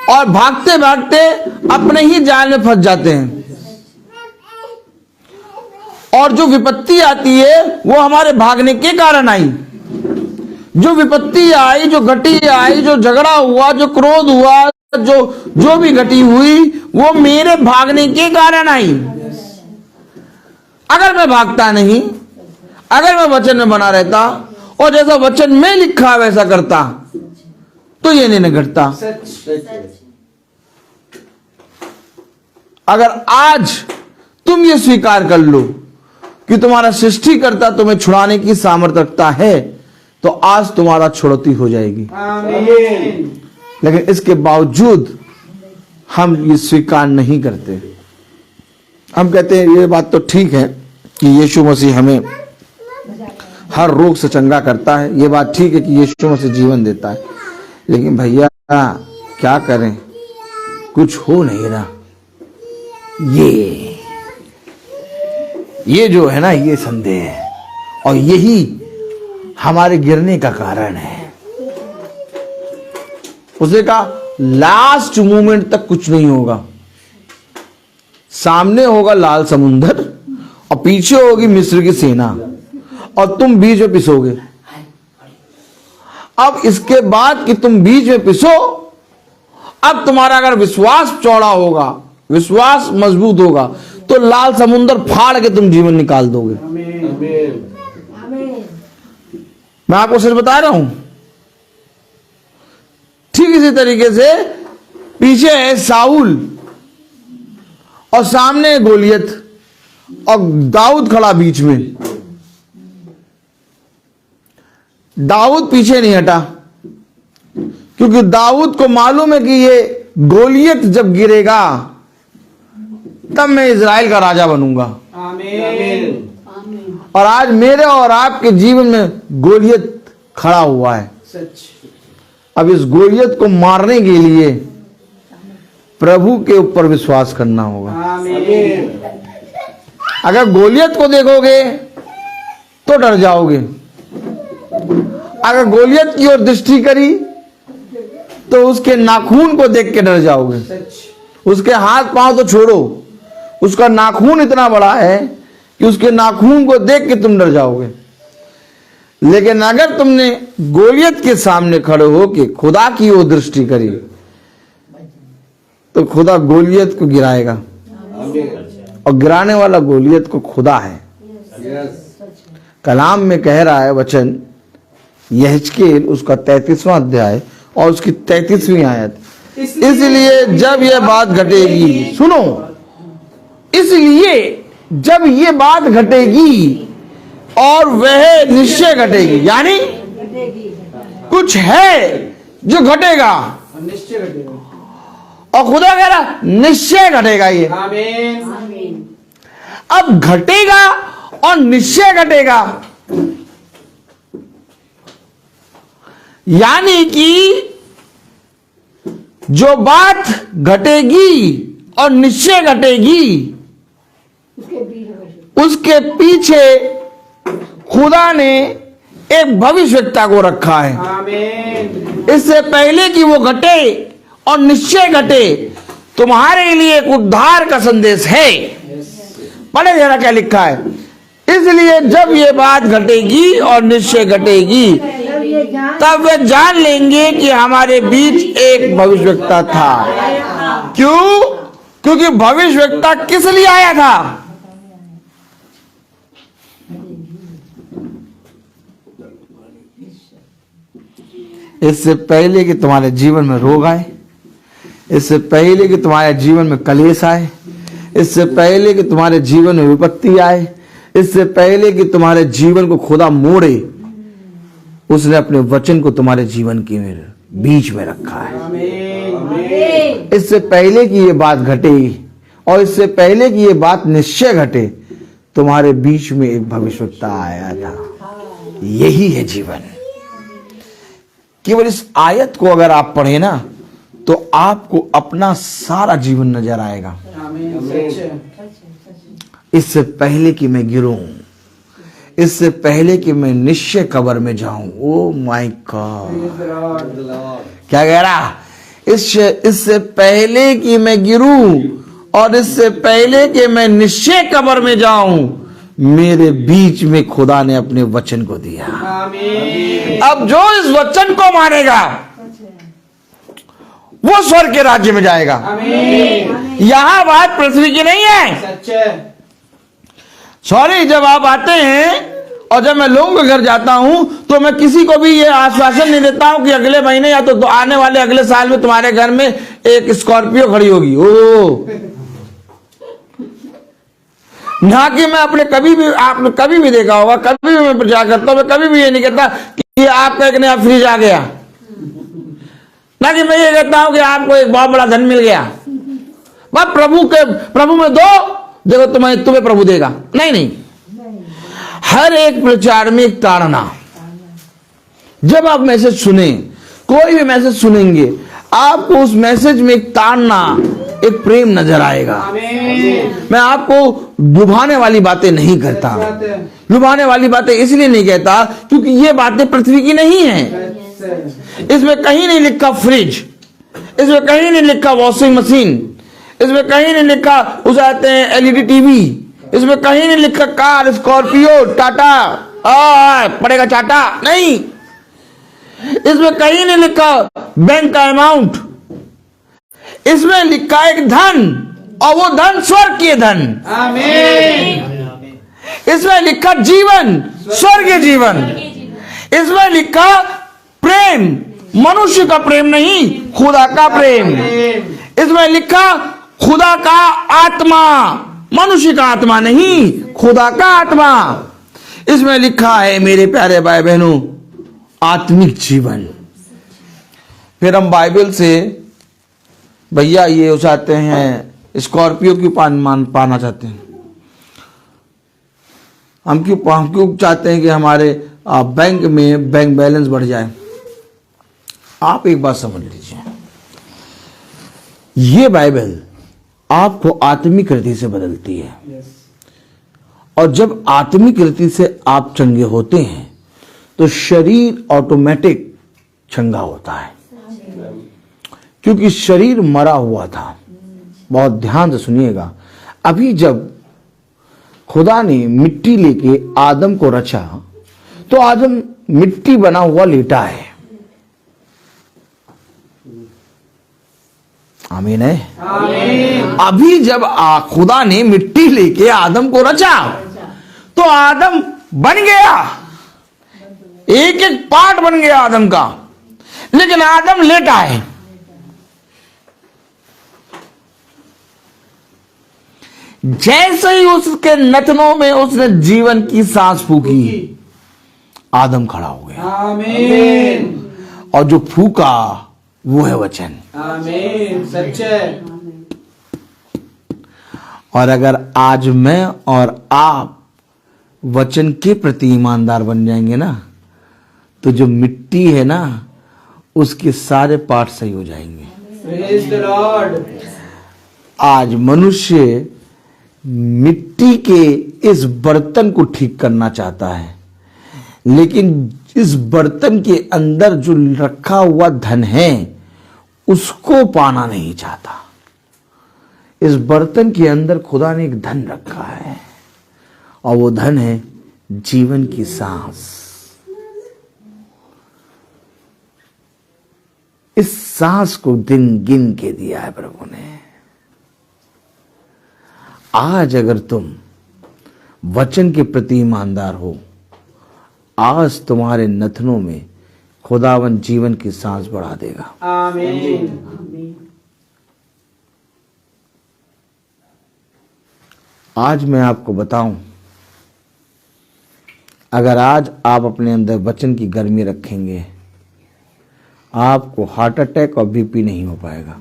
और भागते भागते अपने ही जाल में फंस जाते हैं। और जो विपत्ति आती है वो हमारे भागने के कारण आई। जो विपत्ति आई, जो घटी आई, जो झगड़ा हुआ, जो क्रोध हुआ, जो भी घटी हुई, वो मेरे भागने के कारण आई। अगर मैं भागता नहीं, अगर मैं वचन में बना रहता और जैसा वचन में लिखा वैसा करता, तो ये नहीं घटता। अगर आज तुम ये स्वीकार कर लो कि तुम्हारा सृष्टिकर्ता तुम्हें छुड़ाने की सामर्थ्य रखता है, तो आज तुम्हारा छुड़ौती हो जाएगी। आमीन। लेकिन इसके बावजूद हम ये स्वीकार नहीं करते। हम कहते हैं ये बात तो ठीक है कि यीशु मसीह हमें हर रोग से चंगा करता है, ये बात ठीक है कि यीशु मसीह जीवन देता है, लेकिन भैया क्या करें, कुछ हो नहीं रहा। ये जो है ना, ये संदेह है, और यही हमारे गिरने का कारण है। उसने कहा लास्ट मोमेंट तक कुछ नहीं होगा, सामने होगा लाल समुंदर और पीछे होगी मिस्र की सेना और तुम बीच में पिसोगे। अब इसके बाद कि तुम बीच में पिसो, अब तुम्हारा अगर विश्वास चौड़ा होगा, विश्वास मजबूत होगा, तो लाल समुंदर फाड़ के तुम जीवन निकाल दोगे। मैं आपको सच बता रहा हूं। ठीक इसी तरीके से पीछे है साउल और सामने गोलियत और दाऊद खड़ा बीच में। दाऊद पीछे नहीं हटा, क्योंकि दाऊद को मालूम है कि ये गोलियत जब गिरेगा तब मैं इजराइल का राजा बनूंगा। आमीन। और आज मेरे और आपके जीवन में गोलियत खड़ा हुआ है। सच। अब इस गोलियत को मारने के लिए प्रभु के ऊपर विश्वास करना होगा। आमीन। अगर गोलियत को देखोगे तो डर जाओगे, अगर गोलियत की ओर दृष्टि करी तो उसके नाखून को देख के डर जाओगे। सच। उसके हाथ पांव तो छोड़ो, उसका नाखून इतना बड़ा है कि उसके नाखून को देख के तुम डर जाओगे। लेकिन अगर तुमने गोलियत के सामने खड़े हो के खुदा की ओर दृष्टि करी तो खुदा गोलियत को गिराएगा, और गिराने वाला गोलियत को खुदा है। कलाम में कह रहा है वचन, यहेजकेल उसका 33वां अध्याय और उसकी 33वीं आयत, इसलिए जब यह बात घटेगी, सुनो, इसलिए जब ये बात घटेगी और वह निश्चय घटेगी, यानी कुछ है जो घटेगा, निश्चय घटेगा। और खुदा कह रहा निश्चय घटेगा ये। आमीन। अब घटेगा और निश्चय घटेगा, यानी कि जो बात घटेगी और निश्चय घटेगी उसके पीछे खुदा ने एक भविष्यवक्ता को रखा है। आमीन। इससे पहले कि वो घटे और निश्चय घटे, तुम्हारे लिए एक उद्धार का संदेश है। पढ़े जरा क्या लिखा है, इसलिए जब ये बात घटेगी और निश्चय घटेगी तब वे जान लेंगे कि हमारे बीच एक भविष्यवक्ता था। क्यों? क्योंकि भविष्यवक्ता किस लिए आया था? इससे पहले कि तुम्हारे जीवन में रोग आए, इससे पहले कि तुम्हारे जीवन में कलेश आए, इससे पहले कि तुम्हारे जीवन में विपत्ति आए, इससे पहले कि तुम्हारे जीवन को खुदा मोड़े, उसने अपने वचन को तुम्हारे जीवन के बीच में रखा है। आमीन। इससे पहले कि ये बात घटे और इससे पहले कि ये बात निश्चय घटे, तुम्हारे बीच में एक भविष्यवक्ता आया था। यही है जीवन। केवल इस आयत को अगर आप पढ़े ना तो आपको अपना सारा जीवन नजर आएगा। आमीन। सच। इससे पहले कि मैं गिरूं, इससे पहले कि मैं निश्चय कब्र में जाऊं, ओ माय गॉड, क्या कह रहा? इससे पहले कि मैं गिरूं और इससे पहले कि मैं निश्चय कब्र में जाऊं, मेरे बीच में खुदा ने अपने वचन को दिया। आमीन। अब जो इस वचन को मानेगा वो स्वर्ग के राज्य में जाएगा। आमीन। यहां बात पृथ्वी की नहीं है। सच। सॉरी, जब आप आते हैं और जब मैं लोगों के घर जाता हूं तो मैं किसी को भी ये आश्वासन नहीं देता हूं कि अगले महीने या तो आने वाले अगले साल में तुम्हारे घर में एक स्कॉर्पियो खड़ी होगी। ओ ना कि मैं अपने कभी भी, आपने कभी भी देखा होगा, कभी भी मैं प्रचार करता हूं, मैं कभी भी ये नहीं कहता कि आपका एक नया फ्रिज आ गया, ना कि मैं ये कहता हूं कि आपको एक बहुत बड़ा धन मिल गया, वह प्रभु में दो, देखो तुम्हें प्रभु देगा। नहीं नहीं, हर एक प्रचार में एक ताड़ना। जब आप मैसेज सुने, कोई भी मैसेज सुनेंगे, आपको उस मैसेज में एक ताड़ना, एक प्रेम नजर आएगा। मैं आपको लुभाने वाली बातें नहीं करता। लुभाने वाली बातें इसलिए नहीं कहता क्योंकि ये बातें पृथ्वी की नहीं है। इसमें कहीं नहीं लिखा फ्रिज, इसमें कहीं नहीं लिखा वॉशिंग मशीन, इसमें कहीं नहीं लिखा उसे आते हैं एलईडी टीवी, इसमें कहीं नहीं लिखा कार, स्कॉर्पियो, टाटा पड़ेगा चाटा, नहीं। इसमें कहीं नहीं लिखा बैंक का अमाउंट, इसमें लिखा एक धन, और वो धन स्वर्ग के धन। इसमें लिखा जीवन, स्वर्गीय जीवन। इसमें लिखा प्रेम, मनुष्य का प्रेम नहीं, खुदा का प्रेम। इसमें लिखा खुदा का आत्मा, मनुष्य का आत्मा नहीं, खुदा का आत्मा। इसमें लिखा है मेरे प्यारे भाई बहनों, आत्मिक जीवन। फिर हम बाइबल से, भैया ये हो चाहते हैं स्कॉर्पियो क्यों पाना चाहते हैं, हम क्यों चाहते हैं कि हमारे बैंक में बैंक बैलेंस बढ़ जाए। आप एक बात समझ लीजिए, ये बाइबल आपको आत्मिक रीति से बदलती है। और जब आत्मिक रीति से आप चंगे होते हैं तो शरीर ऑटोमेटिक चंगा होता है, क्योंकि शरीर मरा हुआ था। बहुत ध्यान से सुनिएगा, अभी जब खुदा ने मिट्टी लेके आदम को रचा तो आदम मिट्टी बना हुआ लेटा है। आमीन है। आमीन। अभी जब खुदा ने मिट्टी लेके आदम को रचा तो आदम बन गया, एक एक पार्ट बन गया आदम का, लेकिन आदम लेटा है। जैसे ही उसके नथनों में उसने जीवन की सांस फूकी, आदम खड़ा हो गया। आमीन। और जो फूका वो है वचन। आमीन। सच है। और अगर आज मैं और आप वचन के प्रति ईमानदार बन जाएंगे ना, तो जो मिट्टी है ना, उसके सारे पार्ट सही हो जाएंगे। Praise the Lord। आज मनुष्य मिट्टी के इस बर्तन को ठीक करना चाहता है, लेकिन इस बर्तन के अंदर जो रखा हुआ धन है उसको पाना नहीं चाहता। इस बर्तन के अंदर खुदा ने एक धन रखा है, और वो धन है जीवन की सांस। इस सांस को दिन गिन के दिया है प्रभु ने। आज अगर तुम वचन के प्रति ईमानदार हो, आज तुम्हारे नथनों में खुदावन जीवन की सांस बढ़ा देगा। आमीन। आज मैं आपको बताऊं, अगर आज आप अपने अंदर वचन की गर्मी रखेंगे, आपको हार्ट अटैक और बीपी नहीं हो पाएगा।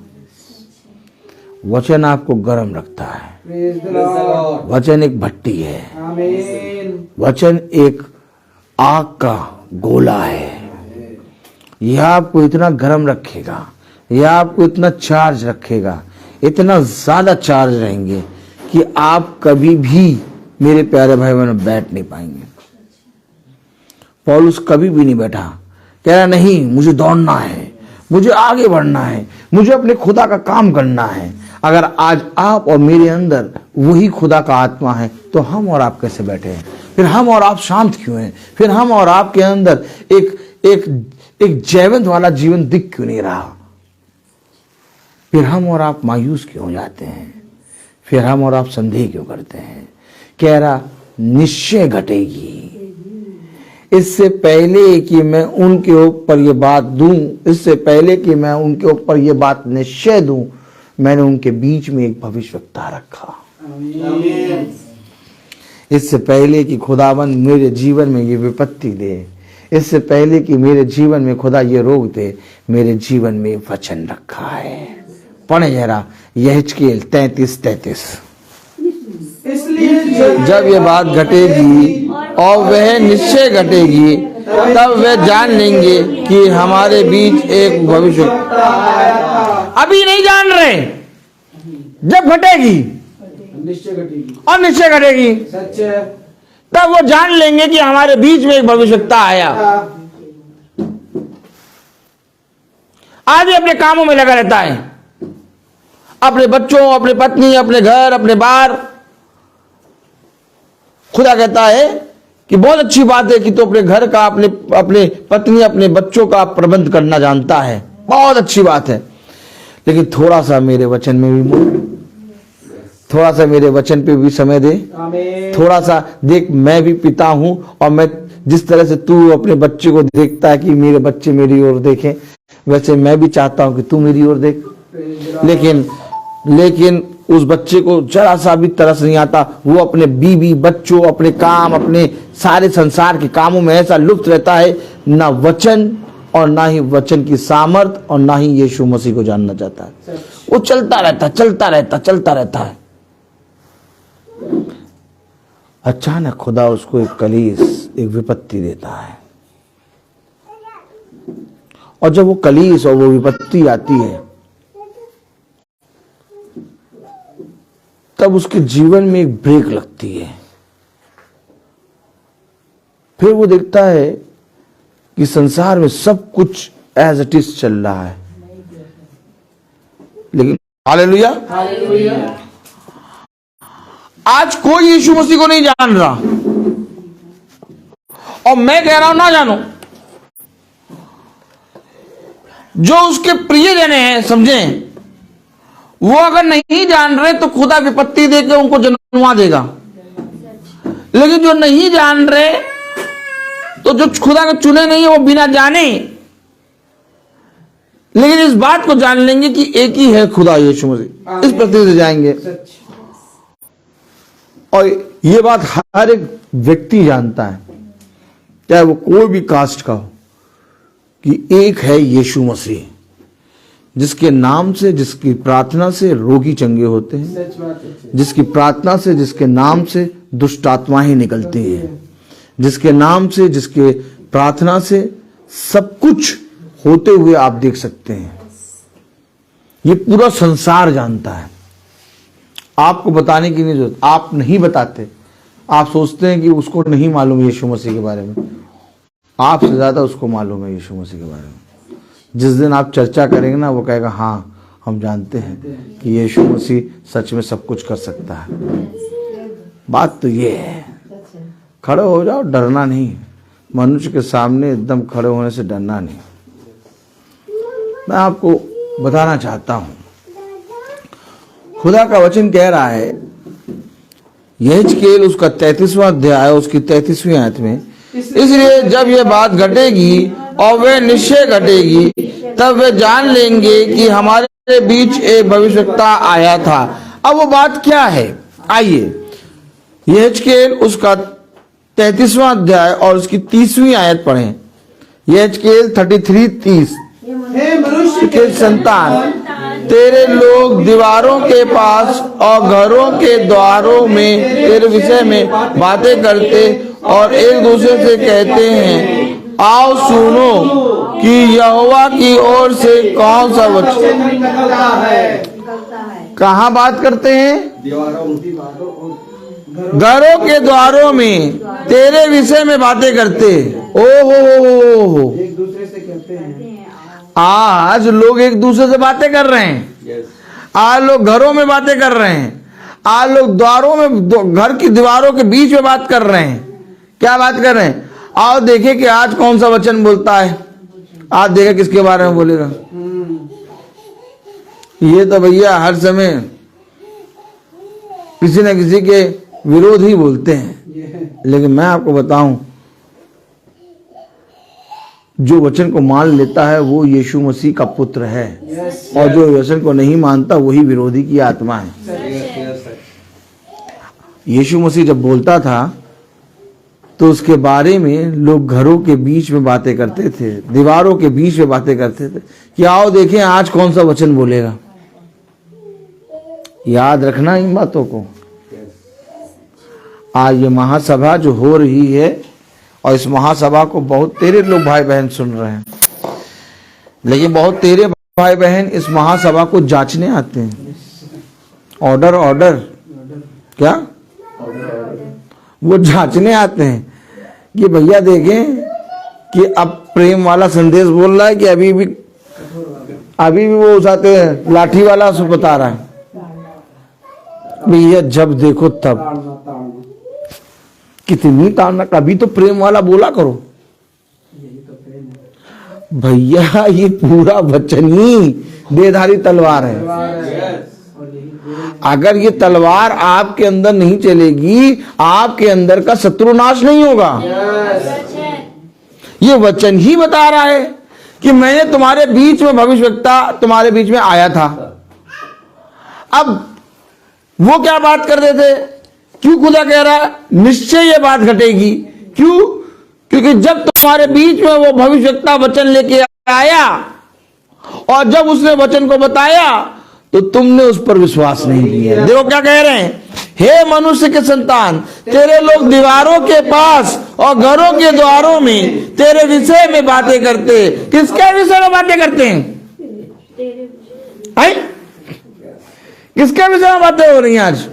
वचन आपको गर्म रखता है। वचन एक भट्टी है। आमीन। वचन एक आग का गोला है। यह आपको इतना गर्म रखेगा, यह आपको इतना चार्ज रखेगा, इतना ज्यादा चार्ज रहेंगे कि आप कभी भी, मेरे प्यारे भाई बहनों, बैठ नहीं पाएंगे। पौलुस कभी भी नहीं बैठा, कह रहा नहीं मुझे दौड़ना है, मुझे आगे बढ़ना है, मुझे अपने खुदा का काम करना है। अगर आज आप और मेरे अंदर वही खुदा का आत्मा है, तो हम और आप कैसे बैठे हैं? फिर हम और आप शांत क्यों हैं? फिर हम और आपके अंदर एक जैवंत वाला जीवन दिख क्यों नहीं रहा? फिर हम और आप मायूस क्यों हो जाते हैं? फिर हम और आप संदेह क्यों करते हैं? कह रहा निश्चय घटेगी। इससे पहले कि मैं उनके ऊपर ये बात दूं, इससे पहले कि मैं उनके ऊपर ये बात निश्चय दूं, मैंने उनके बीच में एक भविष्यवक्ता रखा। इससे पहले कि खुदावन मेरे जीवन में ये विपत्ति दे, इससे पहले कि मेरे जीवन में खुदा ये रोग दे, मेरे जीवन में वचन रखा है। पढ़े जरा यहेजकेल 33:33। इसलिए जब ये बात घटेगी और वह निश्चय घटेगी, तब वे जान लेंगे कि हमारे बीच एक भविष्य। अभी नहीं जान रहे, जब घटेगी निश्चय घटेगी। और निश्चय घटेगी, सच है। तब वो जान लेंगे कि हमारे बीच में एक भविष्यवक्ता आया। आदमी अपने कामों में लगा रहता है, अपने बच्चों, अपने पत्नी, अपने घर, अपने बार। खुदा कहता है कि बहुत अच्छी बात है कि तू अपने घर का, अपने पत्नी, अपने बच्चों का प्रबंध करना जानता है, बहुत अच्छी बात है। लेकिन थोड़ा सा मेरे वचन में भी मुड़, थोड़ा सा मेरे वचन पे भी समय दे। आमीन। थोड़ा सा देख, मैं भी पिता हूं और मैं जिस तरह से तू अपने बच्चे को देखता है कि मेरे बच्चे मेरी ओर देखें, वैसे मैं भी चाहता हूं कि तू मेरी ओर देख। लेकिन उस बच्चे को जरा सा भी तरस नहीं आता। वो अपने बीवी, बच्चों, अपने काम, अपने सारे संसार के कामों में ऐसा लुप्त रहता है, ना वचन और ना ही वचन की सामर्थ और ना ही यीशु मसीह को जानना चाहता है। वो चलता रहता है। अचानक खुदा उसको एक कलीस, एक विपत्ति देता है, और जब वो कलीस और वो विपत्ति आती है, तब उसके जीवन में एक ब्रेक लगती है। फिर वो देखता है कि संसार में सब कुछ एज इट इज चल रहा है, लेकिन हालेलुया, आज कोई यीशु मसीह को नहीं जान रहा। और मैं कह रहा हूं ना जानो, जो उसके प्रियजन हैं, समझें, वो अगर नहीं जान रहे तो खुदा विपत्ति देकर उनको जन्मवा देगा। लेकिन जो नहीं जान रहे, तो जो खुदा के चुने नहीं है, वो बिना जाने, लेकिन इस बात को जान लेंगे कि एक ही है खुदा यीशु मसीह, इस पृथ्वी से जाएंगे। और ये बात हर एक व्यक्ति जानता है, चाहे वो कोई भी कास्ट का हो, कि एक है यीशु मसीह, जिसके नाम से, जिसकी प्रार्थना से रोगी चंगे होते हैं, जिसकी प्रार्थना से, जिसके नाम से दुष्ट आत्माएं निकलती हैं, जिसके नाम से, जिसके प्रार्थना से सब कुछ होते हुए आप देख सकते हैं। ये पूरा संसार जानता है, आपको बताने की नहीं जरूरत। आप नहीं बताते, आप सोचते हैं कि उसको नहीं मालूम यीशु मसीह के बारे में, आपसे ज्यादा उसको मालूम है यीशु मसीह के बारे में। जिस दिन आप चर्चा करेंगे ना, वो कहेगा हाँ, हम जानते हैं कि यीशु मसीह सच में सब कुछ कर सकता है। बात तो ये है, खड़े हो जाओ, डरना नहीं। मनुष्य के सामने एकदम खड़े होने से डरना नहीं। मैं आपको बताना चाहता हूं, खुदा का वचन कह रहा है, यहेजकेल उसका 33वां अध्याय, उसकी 33वीं आयत में, इसलिए जब यह बात घटेगी और वह निश्चय घटेगी, तब वे जान लेंगे कि हमारे बीच एक भविष्यवक्ता आया था। अब वो बात क्या है? आइए यहेजकेल उसका 33वां अध्याय और उसकी 30वीं आयत पढ़ें। यहेजकेल 33:30। हे मनुष्य के संतान, तेरे लोग दीवारों के पास और घरों के द्वारों में तेरे विषय में बातें करते और एक दूसरे से कहते हैं, आओ सुनो कि यहोवा की ओर से कौन सा वचन निकलता है। कहाँ बात करते हैं? घरों के द्वारों में तेरे विषय में बातें करते। ओ हो, एक दूसरे से कहते हैं। आज लोग एक दूसरे से बातें कर रहे हैं। आज लोग घरों में बातें कर रहे हैं। आज लोग द्वारों में, घर की दीवारों के बीच में बात कर रहे हैं। क्या बात कर रहे हैं? आओ देखे कि आज कौन सा वचन बोलता है। आज देखे किसके बारे में बोलेगा। ये तो भैया हर समय किसी न किसी के विरोध ही बोलते हैं। लेकिन मैं आपको बताऊं, जो वचन को मान लेता है वो यीशु मसीह का पुत्र है, और जो वचन को नहीं मानता वही विरोधी की आत्मा है। यीशु मसीह जब बोलता था तो उसके बारे में लोग घरों के बीच में बातें करते थे, दीवारों के बीच में बातें करते थे कि आओ देखें आज कौन सा वचन बोलेगा। याद रखना इन बातों को। आज ये महासभा जो हो रही है, और इस महासभा को बहुत तेरे लोग भाई बहन सुन रहे हैं, लेकिन बहुत तेरे भाई बहन इस महासभा को जांचने आते हैं। ऑर्डर ऑर्डर क्या, वो जांचने आते हैं कि भैया देखें कि अब प्रेम वाला संदेश बोल रहा है कि अभी भी वो उठाते हैं लाठी वाला सो बता रहा है। भैया जब देखो तब कितनी ताड़ना, कभी तो प्रेम वाला बोला करो भैया। ये पूरा वचन ही देधारी तलवार है। अगर ये तलवार आपके अंदर नहीं चलेगी, आपके अंदर का शत्रुनाश नहीं होगा। ये वचन ही बता रहा है कि मैंने तुम्हारे बीच में भविष्यवक्ता तुम्हारे बीच में आया था। अब वो क्या बात कर रहे थे, क्यों खुदा कह रहा है निश्चय ये बात घटेगी। क्यों? क्योंकि जब तुम्हारे बीच में वो भविष्यवक्ता वचन लेके आया और जब उसने वचन को बताया तो तुमने उस पर विश्वास नहीं किया। देखो क्या कह रहे हैं, हे मनुष्य के संतान, तेरे लोग दीवारों के पास और घरों के द्वारों में तेरे विषय में बातें करते। किसके विषय में बातें करते हैं? किसके विषय में बातें हो रही हैं आज?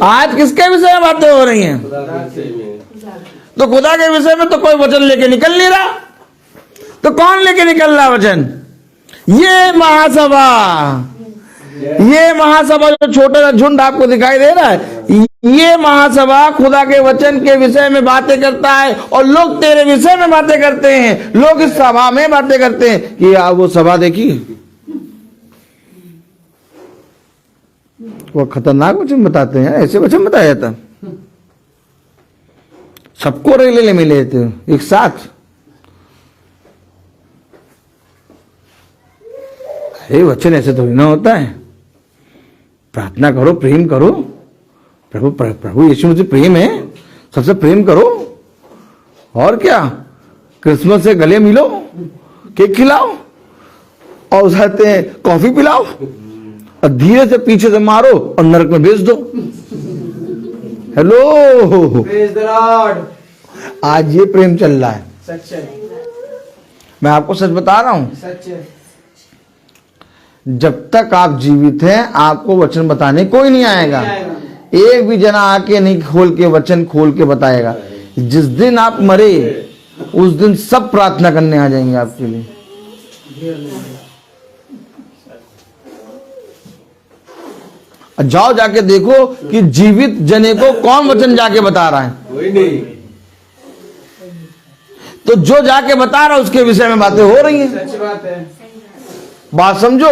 आज किसके विषय में बातें हो रही हैं? तो खुदा के विषय में तो कोई वचन लेके निकल नहीं रहा। तो कौन लेके निकल रहा वचन? ये महासभा जो छोटा सा झुंड आपको दिखाई दे रहा है, ये महासभा खुदा के वचन के विषय में बातें करता है। और लोग तेरे विषय में बातें करते हैं, लोग इस सभा में बातें करते हैं कि आप वो सभा देखी, वो खतरनाक वचन बताते हैं। ऐसे वचन बताया जाता, सबको रेले मिले थे एक साथ। अरे वचन ऐसे थोड़ी ना होता है। प्रार्थना करो, प्रेम करो। प्रभु यीशु मसीह प्रेम है, सबसे प्रेम करो। और क्या, क्रिसमस से गले मिलो, केक खिलाओ और उठाते हैं कॉफी पिलाओ और धीरे से पीछे से मारो और नरक में भेज दो। Hello, praise the Lord. आज ये प्रेम चल रहा है। सच है, मैं आपको सच बता रहा हूं, सच है। जब तक आप जीवित हैं आपको वचन बताने कोई नहीं आएगा। एक भी जना आके नहीं खोल के वचन खोल के बताएगा। जिस दिन आप मरे उस दिन सब प्रार्थना करने आ जाएंगे आपके लिए। जाओ जाके देखो कि जीवित जने को कौन वचन जाके बता रहा है। कोई नहीं। तो जो जाके बता रहा है उसके विषय में बातें हो रही हैं। सच बात है। बात समझो,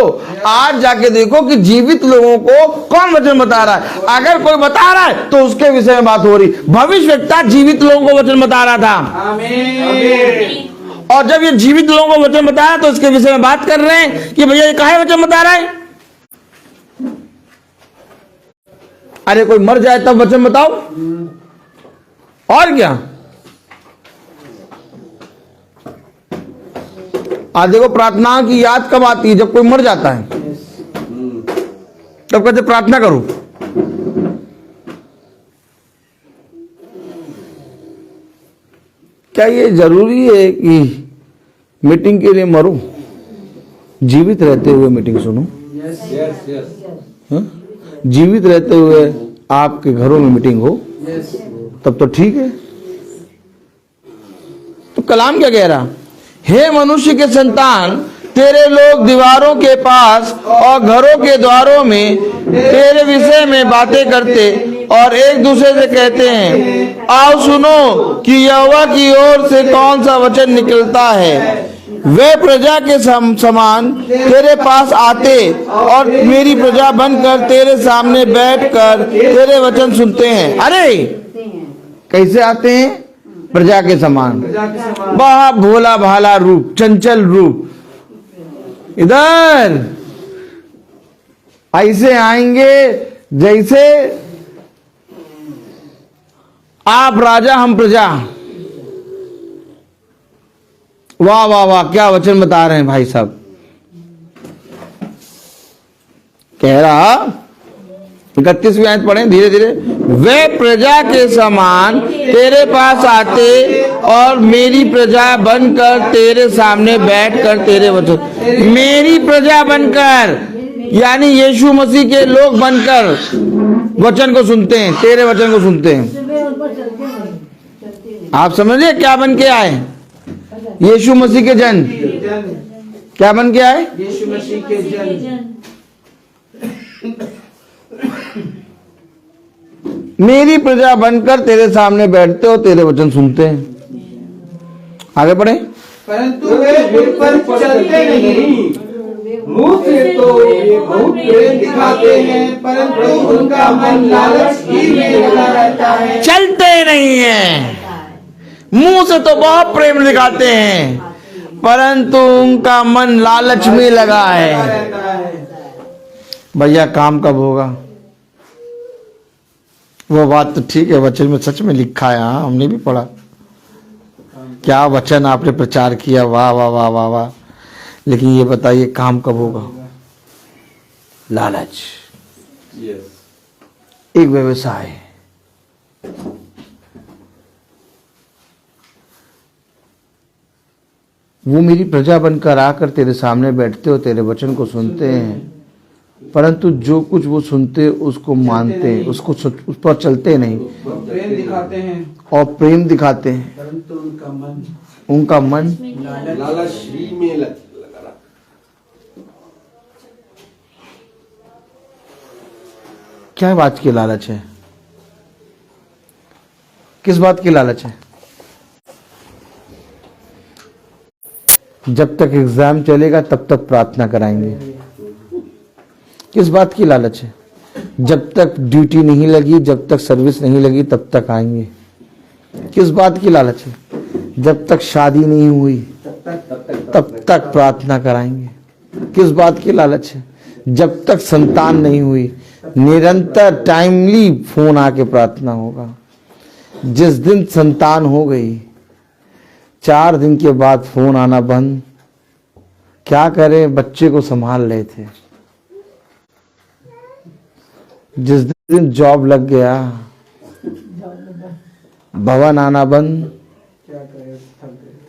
आज जाके देखो कि जीवित लोगों को कौन वचन बता रहा है। अगर कोई बता रहा है तो उसके विषय में बात हो रही। भविष्यवक्ता जीवित लोगों को वचन बता रहा था। आमीन। और जब ये जीवित लोगों को वचन बताया तो इसके विषय में बात कर रहे हैं कि भैया ये काहे वचन बता रहा है। अरे कोई मर जाए तब वचन बताओ, और क्या। आज देखो प्रार्थना की याद कब आती है, जब कोई मर जाता है तब कहते प्रार्थना करो। क्या ये जरूरी है कि मीटिंग के लिए मरो? जीवित रहते हुए मीटिंग सुनो। हाँ? जीवित रहते हुए आपके घरों में मीटिंग हो तब तो ठीक है। तो कलाम क्या कह रहा, हे मनुष्य के संतान, तेरे लोग दीवारों के पास और घरों के द्वारों में तेरे विषय में बातें करते और एक दूसरे से कहते हैं, आओ सुनो कि यहोवा की ओर से कौन सा वचन निकलता है। वे प्रजा के समान तेरे पास आते और मेरी प्रजा बनकर तेरे सामने बैठकर तेरे वचन सुनते हैं। अरे कैसे आते हैं? प्रजा के समान, बड़ा भोला भाला रूप, चंचल रूप। इधर ऐसे आएंगे जैसे आप राजा हम प्रजा। वाह वाह वाह, क्या वचन बता रहे हैं भाई साहब। कह रहा 31वीं आयत पढ़ें धीरे धीरे। वे प्रजा के समान तेरे पास आते और मेरी प्रजा बनकर तेरे सामने बैठकर तेरे वचन, मेरी प्रजा बनकर यानी यीशु मसीह के लोग बनकर वचन को सुनते हैं, तेरे वचन को सुनते हैं। आप समझिए क्या बन के आए? यीशु मसीह के जन। क्या बन के आए? यीशु मसीह के जन। मेरी प्रजा बनकर तेरे सामने बैठते हो, तेरे वचन सुनते हैं। आगे बढ़े। परंतु वे मुझ पर चलते नहीं, मुंह से तो ये बहुत प्रेम दिखाते हैं, परंतु उनका मन लालच ही में लगा रहता है। चलते नहीं है, मुंह से तो बहुत प्रेम दिखाते हैं, परंतु उनका मन लालच में लगा है। भैया काम कब होगा? वो बात तो ठीक है, वचन में सच में लिखा है। हाँ, हमने भी पढ़ा। क्या वचन आपने प्रचार किया, वाह वाह वाह वाह वाह। लेकिन ये बताइए काम कब होगा? लालच, एक व्यवसाय। वो मेरी प्रजा बनकर आकर तेरे सामने बैठते हो, तेरे वचन को सुनते हैं, परंतु जो कुछ वो सुनते उसको मानते हैं, उसको उस पर चलते नहीं। प्रेम दिखाते हैं और प्रेम दिखाते हैं, परंतु उनका मन लालच ही में लगा। क्या बात की लालच है? किस बात की लालच है? जब तक एग्जाम चलेगा तब तक प्रार्थना कराएंगे। किस बात की लालच है? जब तक ड्यूटी नहीं लगी, जब तक सर्विस नहीं लगी तब तक आएंगे। किस बात की लालच है? जब तक शादी नहीं हुई तब तक प्रार्थना कराएंगे। किस बात की लालच है? जब तक संतान नहीं हुई निरंतर टाइमली फोन आके प्रार्थना होगा। जिस दिन संतान हो गई 4 दिन के बाद फोन आना बंद। क्या करें, बच्चे को संभाल रहे थे। जिस दिन जॉब लग गया भवन आना बंद,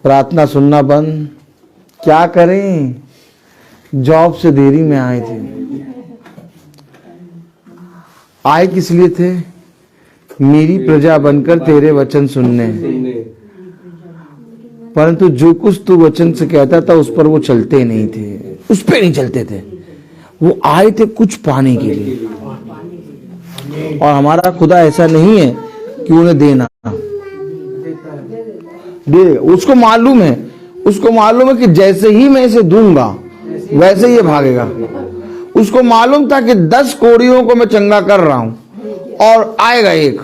प्रार्थना सुनना बंद। क्या करें, जॉब से देरी में आए थे। आए किस लिए थे? मेरी प्रजा बनकर तेरे वचन सुनने। परंतु जो कुछ तू वचन से कहता था उस पर वो चलते नहीं थे, उस पे नहीं चलते थे। वो आए थे कुछ पाने के लिए। और हमारा खुदा ऐसा नहीं है कि उन्हें देना दे। उसको मालूम है, उसको मालूम है कि जैसे ही मैं इसे दूंगा वैसे ये भागेगा। उसको मालूम था कि 10 कोड़ियों को मैं चंगा कर रहा हूं और आएगा एक,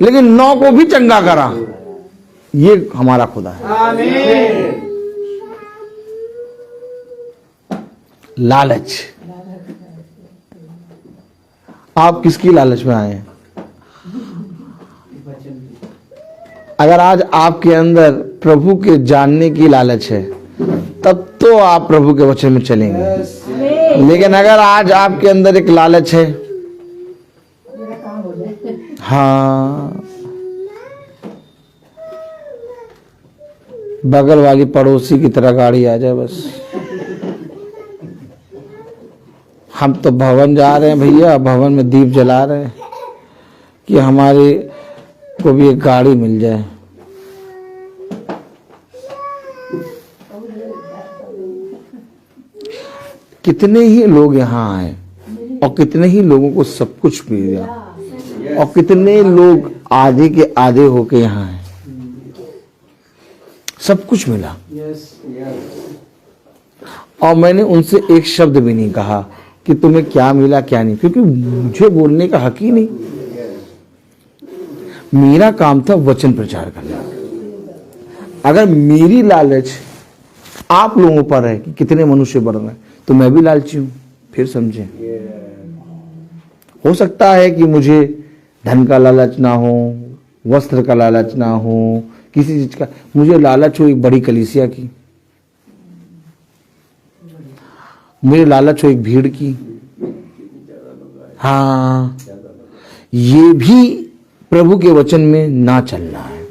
लेकिन 9 को भी चंगा करा। ये हमारा खुदा है। आमीन। लालच। आप किसकी लालच में आए हैं? अगर आज आपके अंदर प्रभु के जानने की लालच है तब तो आप प्रभु के वचन में चलेंगे। लेकिन अगर आज आपके अंदर एक लालच है, हाँ, बगल वाली पड़ोसी की तरह गाड़ी आ जाए बस। हम तो भवन जा रहे हैं भैया, भवन में दीप जला रहे हैं कि हमारे को भी एक गाड़ी मिल जाए। कितने ही लोग यहाँ आए और कितने ही लोगों को सब कुछ मिल गया और कितने लोग आधे के आधे होके यहाँ आए, सब कुछ मिला और मैंने उनसे एक शब्द भी नहीं कहा कि तुम्हें क्या मिला क्या नहीं, क्योंकि मुझे बोलने का हक ही नहीं। मेरा काम था वचन प्रचार करना। अगर मेरी लालच आप लोगों पर है कि कितने मनुष्य बढ़ रहे हैं तो मैं भी लालची हूं, फिर समझें। हो सकता है कि मुझे धन का लालच ना हो, वस्त्र का लालच ना हो, किसी चीज का मुझे लालच हो एक बड़ी कलीसिया की, मुझे लालच हो एक भीड़ की। हाँ, ये भी प्रभु के वचन में ना चलना है।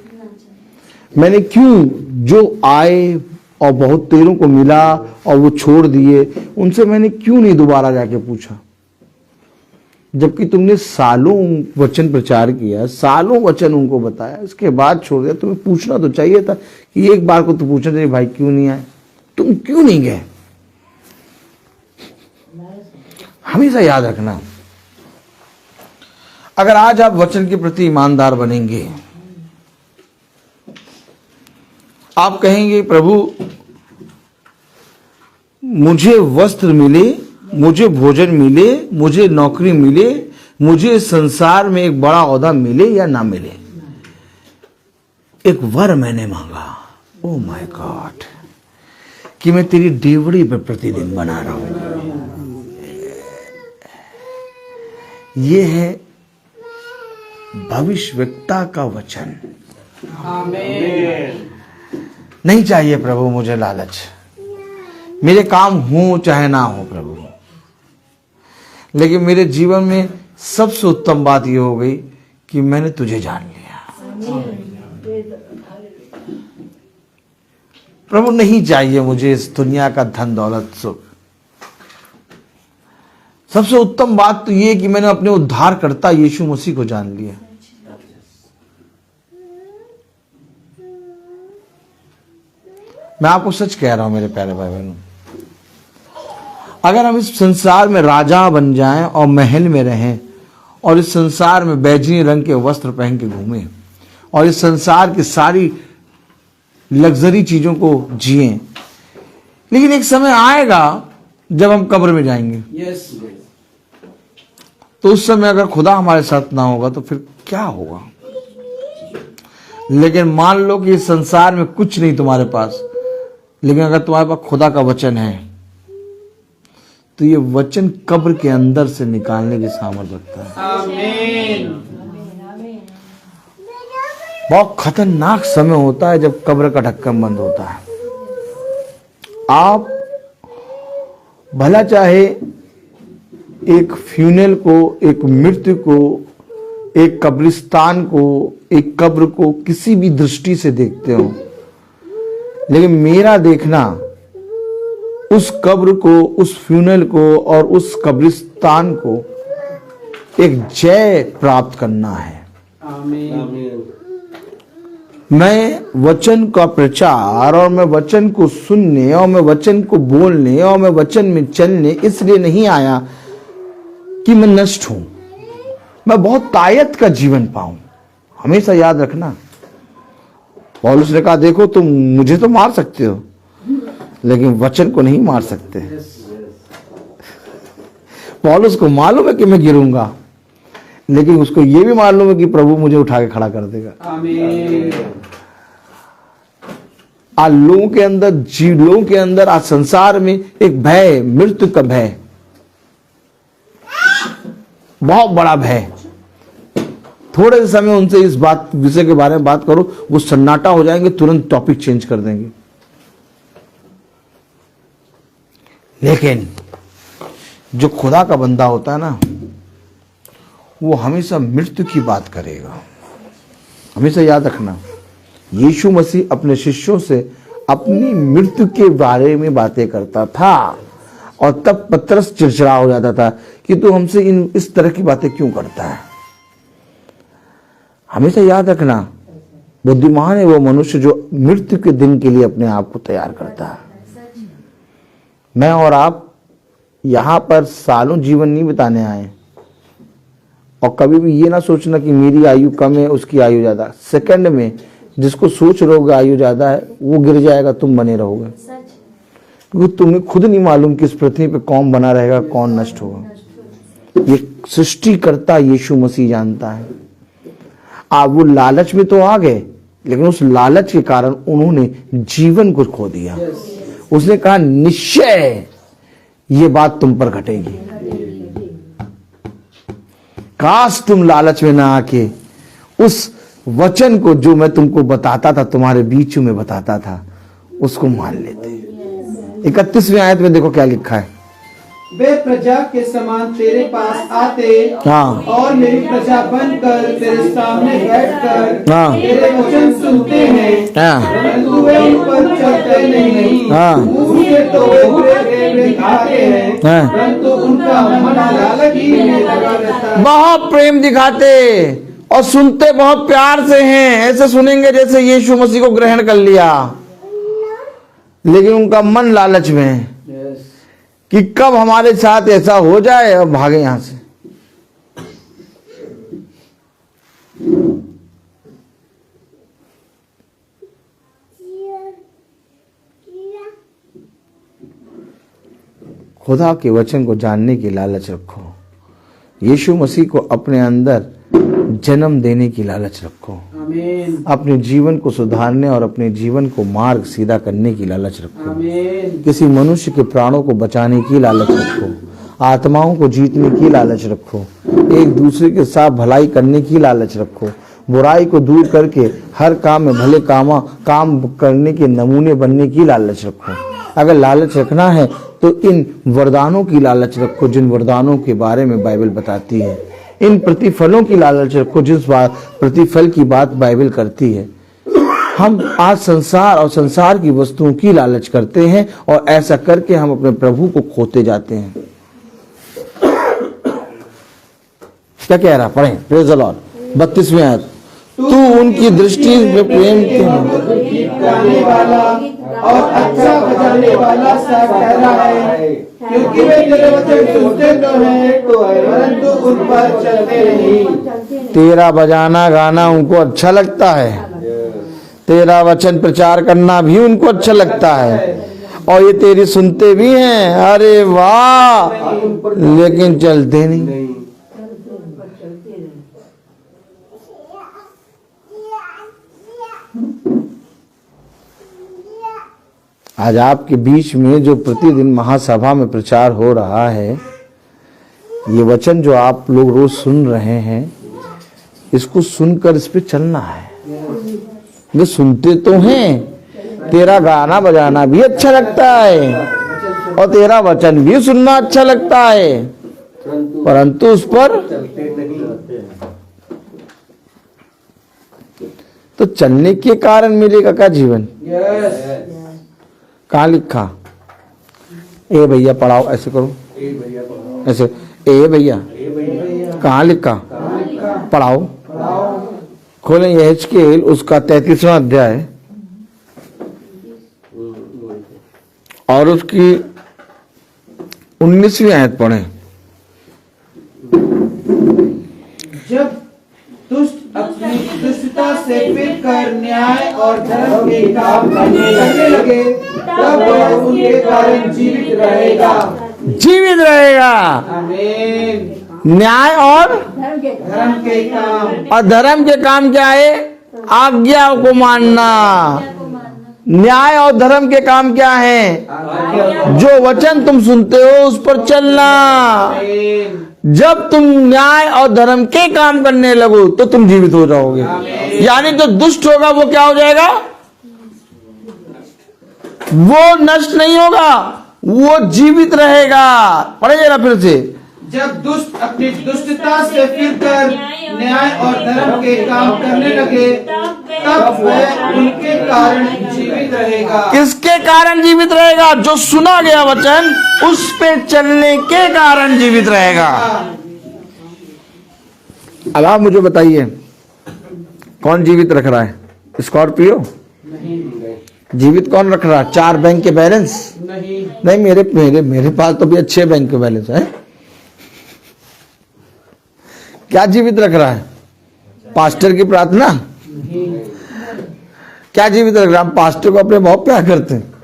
मैंने क्यों जो आए और बहुत तेरों को मिला और वो छोड़ दिए, उनसे मैंने क्यों नहीं दोबारा जाके पूछा, जबकि तुमने सालों वचन प्रचार किया, सालों वचन उनको बताया, इसके बाद छोड़ दिया। तुम्हें पूछना तो चाहिए था कि एक बार को तो पूछना चाहिए, भाई क्यों नहीं आए, तुम क्यों नहीं गए। हमेशा याद रखना, अगर आज आप वचन के प्रति ईमानदार बनेंगे, आप कहेंगे प्रभु मुझे वस्त्र मिले, मुझे भोजन मिले, मुझे नौकरी मिले, मुझे संसार में एक बड़ा ओहदा मिले या ना मिले, एक वर मैंने मांगा, ओ माय गॉड, कि मैं तेरी डेवड़ी पे प्रतिदिन बना रहा हूं। ये है भविष्यवक्ता का वचन। आमीन। नहीं चाहिए प्रभु मुझे लालच, मेरे काम हो चाहे ना हो प्रभु, लेकिन मेरे जीवन में सबसे उत्तम बात यह हो गई कि मैंने तुझे जान लिया। प्रभु नहीं चाहिए मुझे इस दुनिया का धन दौलत सुख। सबसे उत्तम बात तो ये कि मैंने अपने उद्धारकर्ता यीशु मसीह को जान लिया। मैं आपको सच कह रहा हूं मेरे प्यारे भाई बहनों, अगर हम इस संसार में राजा बन जाएं और महल में रहें और इस संसार में बैजनी रंग के वस्त्र पहन के घूमें और इस संसार की सारी लग्जरी चीजों को जिएं, लेकिन एक समय आएगा जब हम कब्र में जाएंगे, यस, तो उस समय अगर खुदा हमारे साथ ना होगा तो फिर क्या होगा। लेकिन मान लो कि इस संसार में कुछ नहीं तुम्हारे पास, लेकिन अगर तुम्हारे पास खुदा का वचन है तो ये वचन कब्र के अंदर से निकालने की सामर्थ रखता है। आमीन। बहुत खतरनाक समय होता है जब कब्र का ढक्कन बंद होता है। आप भला चाहे एक फ्यूनल को, एक मृत्यु को, एक कब्रिस्तान को, एक कब्र को किसी भी दृष्टि से देखते हो, लेकिन मेरा देखना उस कब्र को, उस फ्यूनल को और उस कब्रिस्तान को एक जय प्राप्त करना है। आमीन। मैं वचन का प्रचार और मैं वचन को सुनने और मैं वचन को बोलने और मैं वचन में चलने इसलिए नहीं आया कि मैं नष्ट हूं, मैं बहुत तायत का जीवन पाऊं। हमेशा याद रखना, पौलुस ने कहा देखो तुम मुझे तो मार सकते हो लेकिन वचन को नहीं मार सकते। पौलुस को मालूम है कि मैं गिरूंगा, लेकिन उसको यह भी मालूम है कि प्रभु मुझे उठा के खड़ा कर देगा। आमीन। आज लोगों के अंदर, लोगों के अंदर, आज संसार में एक भय, मृत्यु का भय, बहुत बड़ा भय। थोड़े से समय उनसे इस बात विषय के बारे में बात करो, वो सन्नाटा हो जाएंगे, तुरंत टॉपिक चेंज कर देंगे। लेकिन जो खुदा का बंदा होता है ना, वो हमेशा मृत्यु की बात करेगा। हमेशा याद रखना, यीशु मसीह अपने शिष्यों से अपनी मृत्यु के बारे में बातें करता था और तब पतरस चिड़चिड़ा हो जाता था कि तू हमसे इस तरह की बातें क्यों करता है। हमेशा याद रखना, बुद्धिमान है वो मनुष्य जो मृत्यु के दिन के लिए अपने आप को तैयार करता है। मैं और आप यहां पर सालों जीवन नहीं बिताने आए, और कभी भी ये ना सोचना कि मेरी आयु कम है उसकी आयु ज्यादा। सेकंड में जिसको सोच रहोगे आयु ज्यादा है वो गिर जाएगा, तुम बने रहोगे, क्योंकि तुम्हें खुद नहीं मालूम कि इस पृथ्वी पे कौन बना रहेगा कौन नष्ट होगा। ये सृष्टिकर्ता यीशु मसीह जानता है। आप वो लालच में तो आ गए, लेकिन उस लालच के कारण उन्होंने जीवन को खो दिया। उसने कहा निश्चय ये बात तुम पर घटेगी। काश तुम लालच में ना आके उस वचन को जो मैं तुमको बताता था, तुम्हारे बीच में बताता था, उसको मान लेते। 31वीं आयत में देखो क्या लिखा है, वे प्रजा के समान तेरे पास आते हाँ और मेरी प्रजा बनकर तेरे सामने बैठकर हाँ तेरे वचन सुनते हैं, हाँ परंतु वे उन पर चलते नहीं। हाँ मुंह से तो वे बुरे दिखाते हैं, हाँ। परंतु उनका मन लालच ही में लगा रहता है। बहुत प्रेम दिखाते और सुनते बहुत प्यार से हैं, ऐसे सुनेंगे जैसे यीशु मसीह को ग्रहण कर लिया, लेकिन उनका मन लालच में है कि कब हमारे साथ ऐसा हो जाए और भागे यहां से। खुदा के वचन को जानने की लालच रखो, यीशु मसीह को अपने अंदर जन्म देने की लालच रखो, आमीन, अपने जीवन को सुधारने और अपने जीवन को मार्ग सीधा करने की लालच रखो, आमीन, किसी मनुष्य के प्राणों को बचाने की लालच रखो, आत्माओं को जीतने की लालच रखो, एक दूसरे के साथ भलाई करने की लालच रखो, बुराई को दूर करके हर काम में भले काम करने के नमूने बनने की लालच रखो। अगर लालच रखना है तो इन वरदानों की लालच रखो जिन वरदानों के बारे में बाइबल बताती है, इन प्रतिफलों की लालच रखो जिस प्रतिफल की बात बाइबल करती है। हम आज संसार और संसार की वस्तुओं की लालच करते हैं और ऐसा करके हम अपने प्रभु को खोते जाते हैं। क्या कह रहा, पढ़ें, प्रेज़ द लॉर्ड। 32वीं आयत, तू उनकी दृष्टि में प्रेम के गीत गाने वाला और अच्छा बजाने वाला सा ठहरा है, क्योंकि वे तेरे वचन सुनते तो हैं परंतु उन पर चलते नहीं। तेरा बजाना गाना उनको अच्छा लगता है, तेरा वचन प्रचार करना भी उनको अच्छा लगता है और ये तेरी सुनते भी हैं, अरे वाह, लेकिन चलते नहीं। आज आपके बीच में जो प्रतिदिन महासभा में प्रचार हो रहा है, ये वचन जो आप लोग रोज सुन रहे हैं, इसको सुनकर इस पे चलना है। वे सुनते तो हैं, तेरा गाना बजाना भी अच्छा लगता है और तेरा वचन भी सुनना अच्छा लगता है, परंतु उस पर तो चलने के कारण मिलेगा क्या जीवन? कहाँ लिखा? ए भैया पढ़ाओ, ऐसे करो, ऐसे, ए भैया कहाँ लिखा? पढ़ाओ, खोलें यहेजकेल उसका 33वां अध्याय और उसकी 19वीं आयत पढ़ें। जब दुष्ट अपनी दुष्टता से फिरकर न्याय और धर्म के काम करने लगे, तब वह उनके कारण जीवित रहेगा। जीवित रहेगा। आमीन। न्याय और धर्म के काम, और धर्म के काम क्या है? आज्ञा को मानना। न्याय और धर्म के काम क्या है? जो वचन तुम सुनते हो उस पर चलना। आमीन। जब तुम न्याय और धर्म के काम करने लगो तो तुम जीवित हो जाओगे। यानी जो दुष्ट होगा वो क्या हो जाएगा? वो नष्ट नहीं होगा, वो जीवित रहेगा। पढ़े जरा फिर से। जब दुष्ट अपनी दुष्टता से फिरकर न्याय और धर्म के काम करने लगे, तब वह उनके कारण जीवित रहेगा। किसके कारण जीवित रहेगा? जो सुना गया वचन उस पे चलने के कारण जीवित रहेगा। अब आप मुझे बताइए, कौन जीवित रख रहा है? स्कॉर्पियो? जीवित कौन रख रहा है? 4 बैंक के बैलेंस? नहीं, मेरे पास तो भी अच्छे बैंक के बैलेंस है। क्या जीवित रख रहा है? पास्टर की प्रार्थना? क्या जीवित रख रहा है? हम पास्टर को अपने बहुत प्यार करते हैं।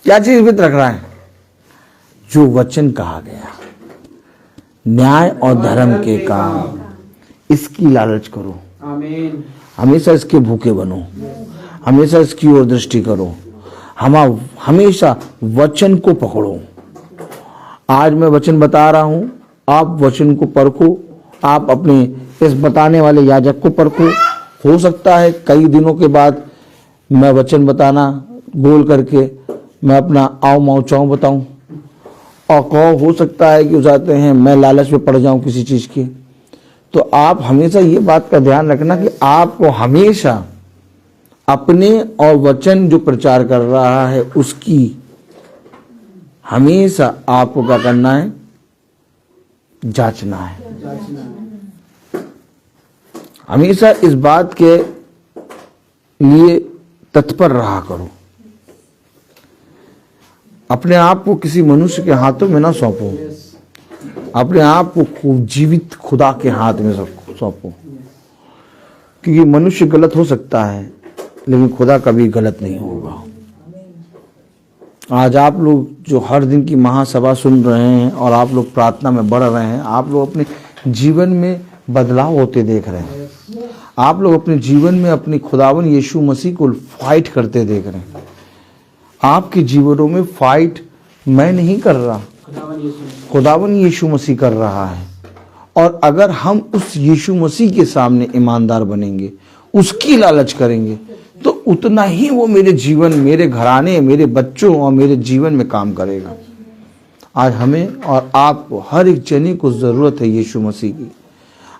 क्या जीवित रख रहा है? जो वचन कहा गया, न्याय और धर्म के काम, इसकी लालच करो। आमीन। हमेशा इसके भूखे बनो, हमेशा इसकी ओर दृष्टि करो, हमेशा वचन को पकड़ो। आज मैं वचन बता रहा हूं, आप वचन को परखो, आप अपने इस बताने वाले याजक को परखो। हो सकता है कई दिनों के बाद मैं वचन बताना गोल करके मैं अपना आओ माओ चाऊ बताऊं, और कहो हो सकता है कि जाते हैं मैं लालच में पड़ जाऊं किसी चीज के। तो आप हमेशा ये बात का ध्यान रखना कि आपको हमेशा अपने और वचन जो प्रचार कर रहा है उसकी हमेशा आपको क्या करना है, जांचना है। हमेशा इस बात के लिए तत्पर रहा करो। अपने आप को किसी मनुष्य के हाथों में ना सौंपो, अपने आप को जीवित खुदा के हाथ में सौंपो, क्योंकि मनुष्य गलत हो सकता है लेकिन खुदा कभी गलत नहीं होगा। आज आप लोग जो हर दिन की महासभा सुन रहे हैं और आप लोग प्रार्थना में बढ़ रहे हैं, आप लोग अपने जीवन में बदलाव होते देख रहे हैं। आप लोग अपने जीवन में अपनी खुदावन यीशु मसीह को फाइट करते देख रहे हैं। आपके जीवनों में फाइट मैं नहीं कर रहा, खुदावन यीशु मसीह कर रहा है। और अगर हम उस यीशु मसीह के सामने ईमानदार बनेंगे, उसकी लालच करेंगे, तो उतना ही वो मेरे जीवन, मेरे घराने, मेरे बच्चों और मेरे जीवन में काम करेगा। आज हमें और आपको, हर एक जने को जरूरत है यीशु मसीह की।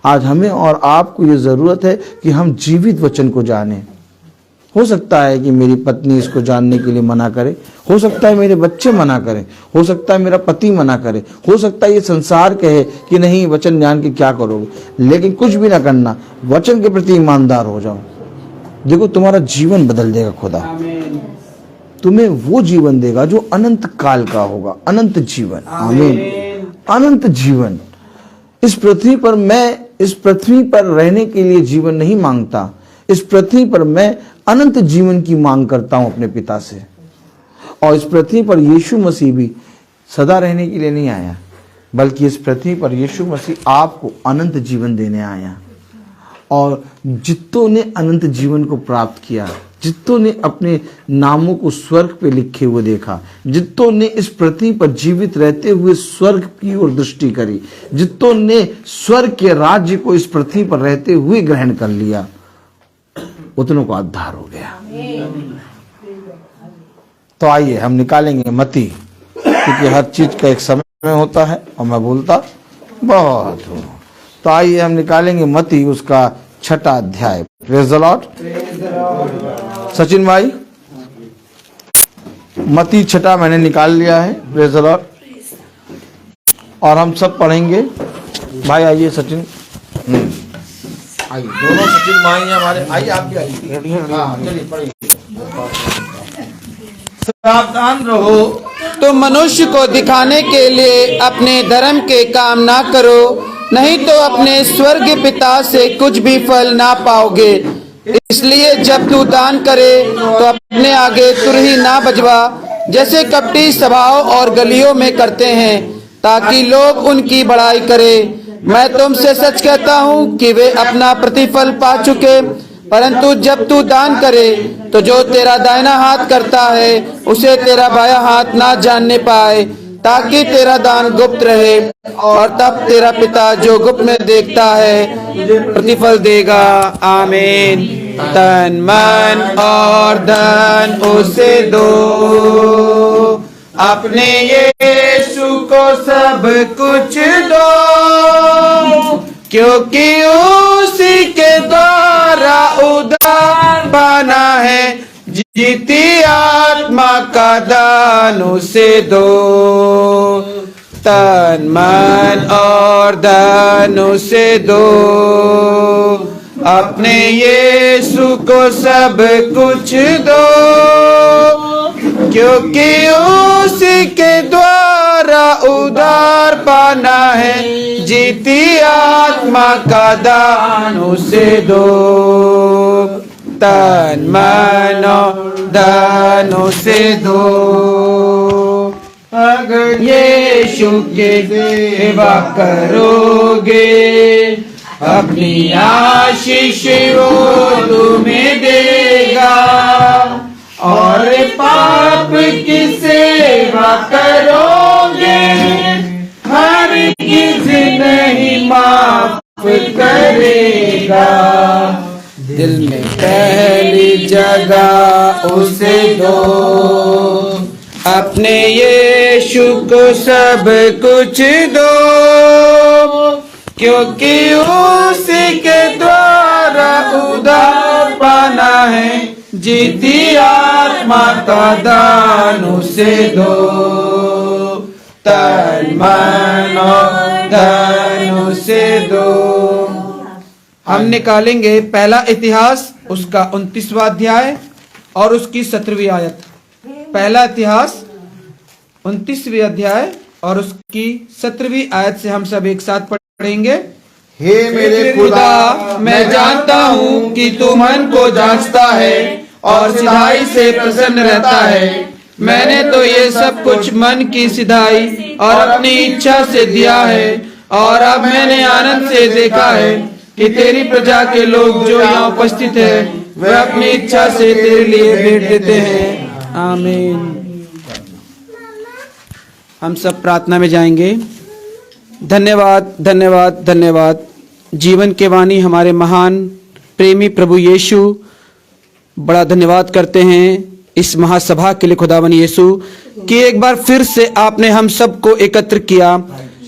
आज हमें और आपको ये जरूरत है कि हम जीवित वचन को जानें। हो सकता है कि मेरी पत्नी इसको जानने के लिए मना करे, हो सकता है मेरे बच्चे मना करें, हो सकता है मेरा पति मना करे, हो सकता है ये संसार कहे कि नहीं वचन जान के क्या करोगे, लेकिन कुछ भी ना करना, वचन के प्रति ईमानदार हो जाओ। देखो तुम्हारा जीवन बदल देगा खुदा, तुम्हें वो जीवन देगा जो अनंत काल का होगा, अनंत जीवन। आमीन। अनंत जीवन। इस पृथ्वी पर मैं इस पृथ्वी पर रहने के लिए जीवन नहीं मांगता, इस पृथ्वी पर मैं अनंत जीवन की मांग करता हूं अपने पिता से। और इस पृथ्वी पर यीशु मसीह भी सदा रहने के लिए नहीं आया, बल्कि इस पृथ्वी पर यीशु मसीह आपको अनंत जीवन देने आया। और जितों ने अनंत जीवन को प्राप्त किया, जितों ने अपने नामों को स्वर्ग पे लिखे हुए देखा, जितों ने इस पृथ्वी पर जीवित रहते हुए स्वर्ग की ओर दृष्टि करी, जितों ने स्वर्ग के राज्य को इस पृथ्वी पर रहते हुए ग्रहण कर लिया, उतनों को उद्धार हो गया। तो आइए हम निकालेंगे मत्ती, क्योंकि हर चीज का एक समय होता है और मैं बोलता बहुत हूं। तो आइए हम निकालेंगे मत्ती उसका 6वां अध्याय। Praise the Lord. सचिन भाई मत्ती 6 मैंने निकाल लिया है। Praise the Lord. और हम सब पढ़ेंगे। भाई आइए सचिन, आइए दोनों सचिन भाई हैं हमारे, आइए आप भी आइए। हाँ चलिए पढ़िए। सावधान रहो, तुम मनुष्य को दिखाने के लिए अपने धर्म के काम ना करो, नहीं तो अपने स्वर्गीय पिता से कुछ भी फल ना पाओगे। इसलिए जब तू दान करे तो अपने आगे तुरही ना बजवा, जैसे कपटी सभाओं और गलियों में करते हैं, ताकि लोग उनकी बड़ाई करें। मैं तुमसे सच कहता हूँ कि वे अपना प्रतिफल पा चुके। परंतु जब तू दान करे तो जो तेरा दाहिना हाथ करता है उसे तेरा बायां हाथ ना जानने पाए, ताकि तेरा दान गुप्त रहे, और तब तेरा पिता जो गुप्त में देखता है तुझे प्रतिफल देगा। आमीन। तन मन और धन उसे दो, अपने यीशु को सब कुछ दो, क्योंकि उसी के द्वारा उद्धार पाना है। जीती आत्मा का दान उसे दो, तन मन और धन उसे दो, अपने यीशु को सब कुछ दो, क्योंकि उसी के द्वारा उद्धार पाना है। जीती आत्मा का दान उसे दो, तन मन और धन उसे दो। अगर यीशु के सेवा करोगे, अपनी आशीष वो तुम्हें देगा, और पाप की सेवा करोगे, हर किसी माफ करेगा। दिल में पहली जगह उसे दो, अपने यीशु को सब कुछ दो, क्योंकि उसी के द्वारा उद्धार पाना है। जीती आत्मा का दान उसे दो, तन मन और धन उसे दो। हम निकालेंगे पहला इतिहास उसका 29वां अध्याय और उसकी 17वीं आयत। पहला इतिहास 29वें अध्याय और उसकी 17वीं आयत से हम सब एक साथ पढ़ेंगे। हे मेरे खुदा, मैं जानता हूँ कि तू मन को जांचता है और सिधाई से प्रसन्न रहता है। मैंने तो ये सब कुछ मन की सिधाई और अपनी इच्छा से दिया है, और अब मैंने आनंद से देखा है कि तेरी प्रजा के लोग जो यहाँ उपस्थित है वे अपनी इच्छा से तेरे लिए भेंट देते हैं। आमीन। हम सब प्रार्थना में जाएंगे। धन्यवाद धन्यवाद धन्यवाद जीवन के वाणी हमारे महान प्रेमी प्रभु यीशु, बड़ा धन्यवाद करते हैं इस महासभा के लिए खुदावन यीशु कि एक बार फिर से आपने हम सबको एकत्र किया।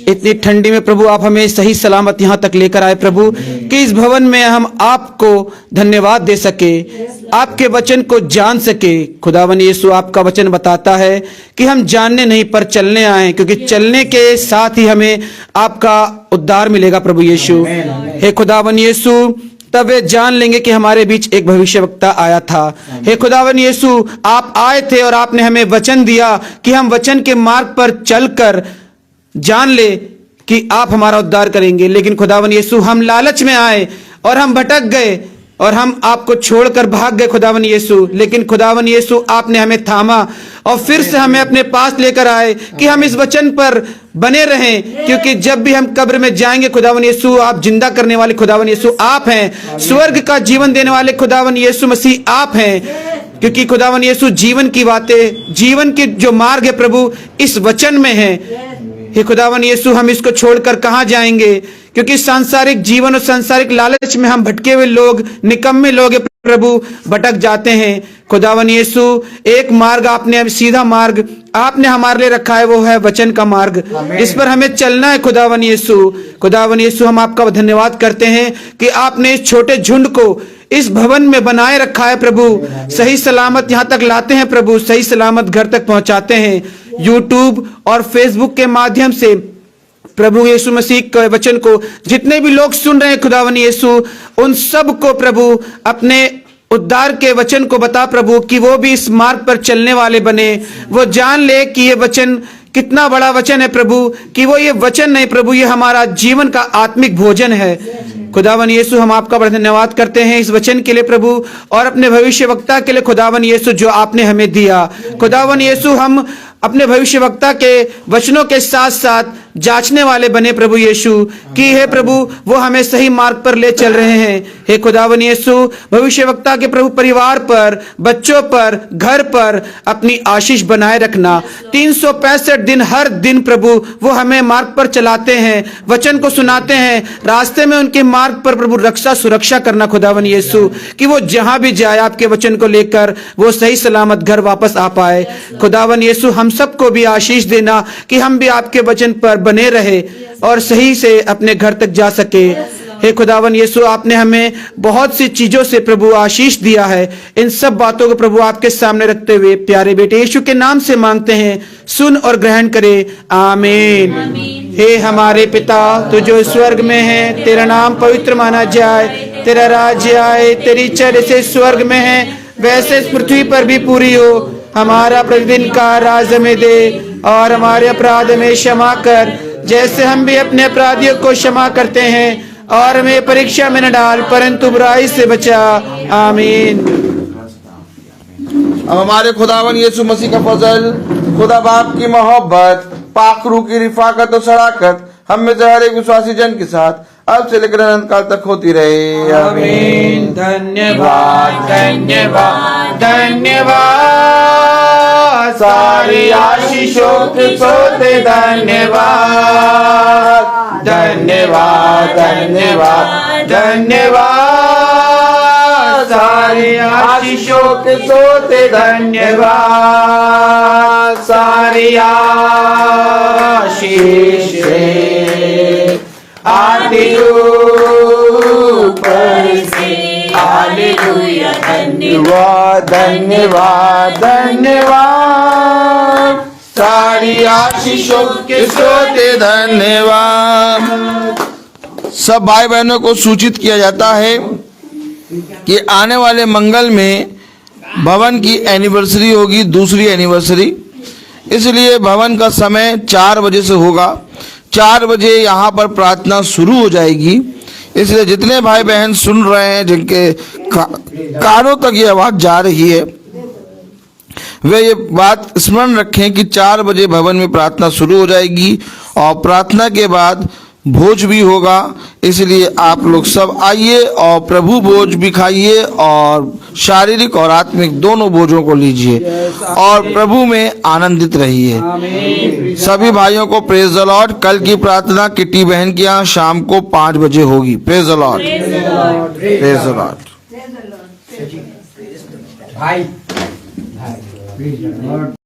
इतनी ठंडी में प्रभु आप हमें सही सलामत यहाँ तक लेकर आए प्रभु, कि इस भवन में हम आपको धन्यवाद दे सके, आपके वचन को जान सके। खुदावन यीशु, आपका वचन बताता है कि हम जानने नहीं पर चलने आए, क्योंकि चलने के साथ ही हमें आपका उद्धार मिलेगा प्रभु यीशु। हे खुदावन यीशु, तब वे जान लेंगे कि हमारे बीच एक भविष्यवक्ता आया था। हे खुदावन यीशु, आप आए थे और आपने हमें वचन दिया कि हम वचन के मार्ग पर चलकर जान ले कि आप हमारा उद्धार करेंगे। लेकिन खुदावन यीशु, हम लालच में आए और हम भटक गए और हम आपको छोड़कर भाग गए खुदावन यीशु। लेकिन खुदावन यीशु, आपने हमें थामा और फिर से हमें अपने पास लेकर आए कि हम इस वचन पर बने रहें, क्योंकि जब भी हम कब्र में जाएंगे खुदावन यीशु, आप जिंदा करने वाले खुदावन यीशु आप हैं। स्वर्ग का जीवन देने वाले खुदावन यीशु मसीह आप हैं, क्योंकि खुदावन यीशु जीवन की बातें, जीवन के जो मार्ग है प्रभु इस वचन में है। हे खुदावन यीशु, हम इसको छोड़कर कहाँ जाएंगे, क्योंकि सांसारिक जीवन और सांसारिक लालच में हम भटके हुए लोग, निकम्मे लोग प्रभु भटक जाते हैं। खुदावन यीशु, एक मार्ग आपने, सीधा मार्ग आपने हमारे लिए रखा है, वो है वचन का मार्ग। इस पर हमें चलना है खुदावन यीशु। खुदावन यीशु, हम आपका धन्यवाद करते हैं कि आपने इस छोटे झुंड को इस भवन में बनाए रखा है प्रभु। सही सलामत यहाँ तक लाते हैं प्रभु, सही सलामत घर तक पहुंचाते हैं। यूट्यूब और फेसबुक के माध्यम से प्रभु यीशु मसीह के वचन को जितने भी लोग सुन रहे हैं खुदावन यीशु, उन सब को प्रभु अपने उद्धार के वचन को बता प्रभु, कि वो भी इस मार्ग पर चलने वाले बने। वो जान ले कि ये वचन कितना बड़ा वचन है प्रभु, कि वो ये वचन नहीं प्रभु, ये हमारा जीवन का आत्मिक भोजन है। खुदावन यीशु, हम आपका बड़ा धन्यवाद करते हैं इस वचन के लिए प्रभु, और अपने भविष्यवक्ता के लिए खुदावन यीशु जो आपने हमें दिया। खुदावन यीशु, हम अपने भविष्यवक्ता के वचनों के साथ साथ जांचने वाले बने प्रभु यीशु, कि हे प्रभु वो हमें सही मार्ग पर ले चल रहे हैं। हे खुदावन यीशु, भविष्यवक्ता के प्रभु परिवार पर, बच्चों पर, घर पर अपनी आशीष बनाए रखना। 365 दिन हर दिन प्रभु वो हमें मार्ग पर चलाते हैं, वचन को सुनाते हैं, रास्ते में उनके मार्ग पर प्रभु रक्षा सुरक्षा करना खुदावन यीशु, कि वो जहां भी जाए आपके वचन को लेकर वो सही सलामत घर वापस आ पाए। खुदावन यीशु, हम सबको भी आशीष देना कि हम भी आपके वचन पर बने रहे और सही से अपने घर तक जा सके। हे खुदावन यीशु, आपने हमें बहुत सी चीजों से प्रभु आशीष दिया है। इन सब बातों को प्रभु आपके सामने रखते हुए प्यारे बेटे यीशु के नाम से मांगते हैं, सुन और ग्रहण करे। आमीन। हे हमारे पिता, तू जो स्वर्ग में है, तेरा नाम पवित्र माना जाए, तेरा राज्य आए, तेरी इच्छा जैसे स्वर्ग में है वैसे इस पृथ्वी पर भी पूरी हो। हमारा प्रतिदिन का राज हमें दे, और हमारे अपराध में क्षमा कर जैसे हम भी अपने अपराधियों को क्षमा करते हैं, और हमें परीक्षा में न डाल परंतु बुराई से बचा। आमीन। अब हमारे खुदावन यीशु मसीह का फजल, खुदा बाप की मोहब्बत, पाक रूह की रिफाकत और सड़ाकत हम में से हर एक विश्वासी जन के साथ अब से लेकर अनंत काल तक होती रहे। आमीन। धन्यवाद धन्यवाद धन्यवाद, सारी आशीषों के सोते धन्यवाद। धन्यवाद धन्यवाद धन्यवाद सारे आशीषों के सोते धन्यवाद सारे आशीष आदि ऊपर से हालेलुया धन्यवाद धन्यवाद धन्यवाद सारी आशीषों के सोते धन्यवाद। सब भाई बहनों को सूचित किया जाता है कि आने वाले मंगल में भवन की एनिवर्सरी होगी, दूसरी एनिवर्सरी, इसलिए भवन का समय 4 बजे से होगा। 4 बजे यहाँ पर प्रार्थना शुरू हो जाएगी, इसलिए जितने भाई बहन सुन रहे हैं, जिनके कानों तक ये आवाज जा रही है, वे ये बात स्मरण रखें कि 4 बजे भवन में प्रार्थना शुरू हो जाएगी और प्रार्थना के बाद भोज भी होगा। इसलिए आप लोग सब आइए और प्रभु भोज भी खाइए और शारीरिक और आत्मिक दोनों भोजों को लीजिए और प्रभु में आनंदित रहिए। सभी भाइयों को प्रेज द लॉर्ड। कल की प्रार्थना किटी बहन की यहाँ शाम को 5 बजे होगी। Praise the Lord, praise the Lord. भाई प्रेज द लॉर्ड।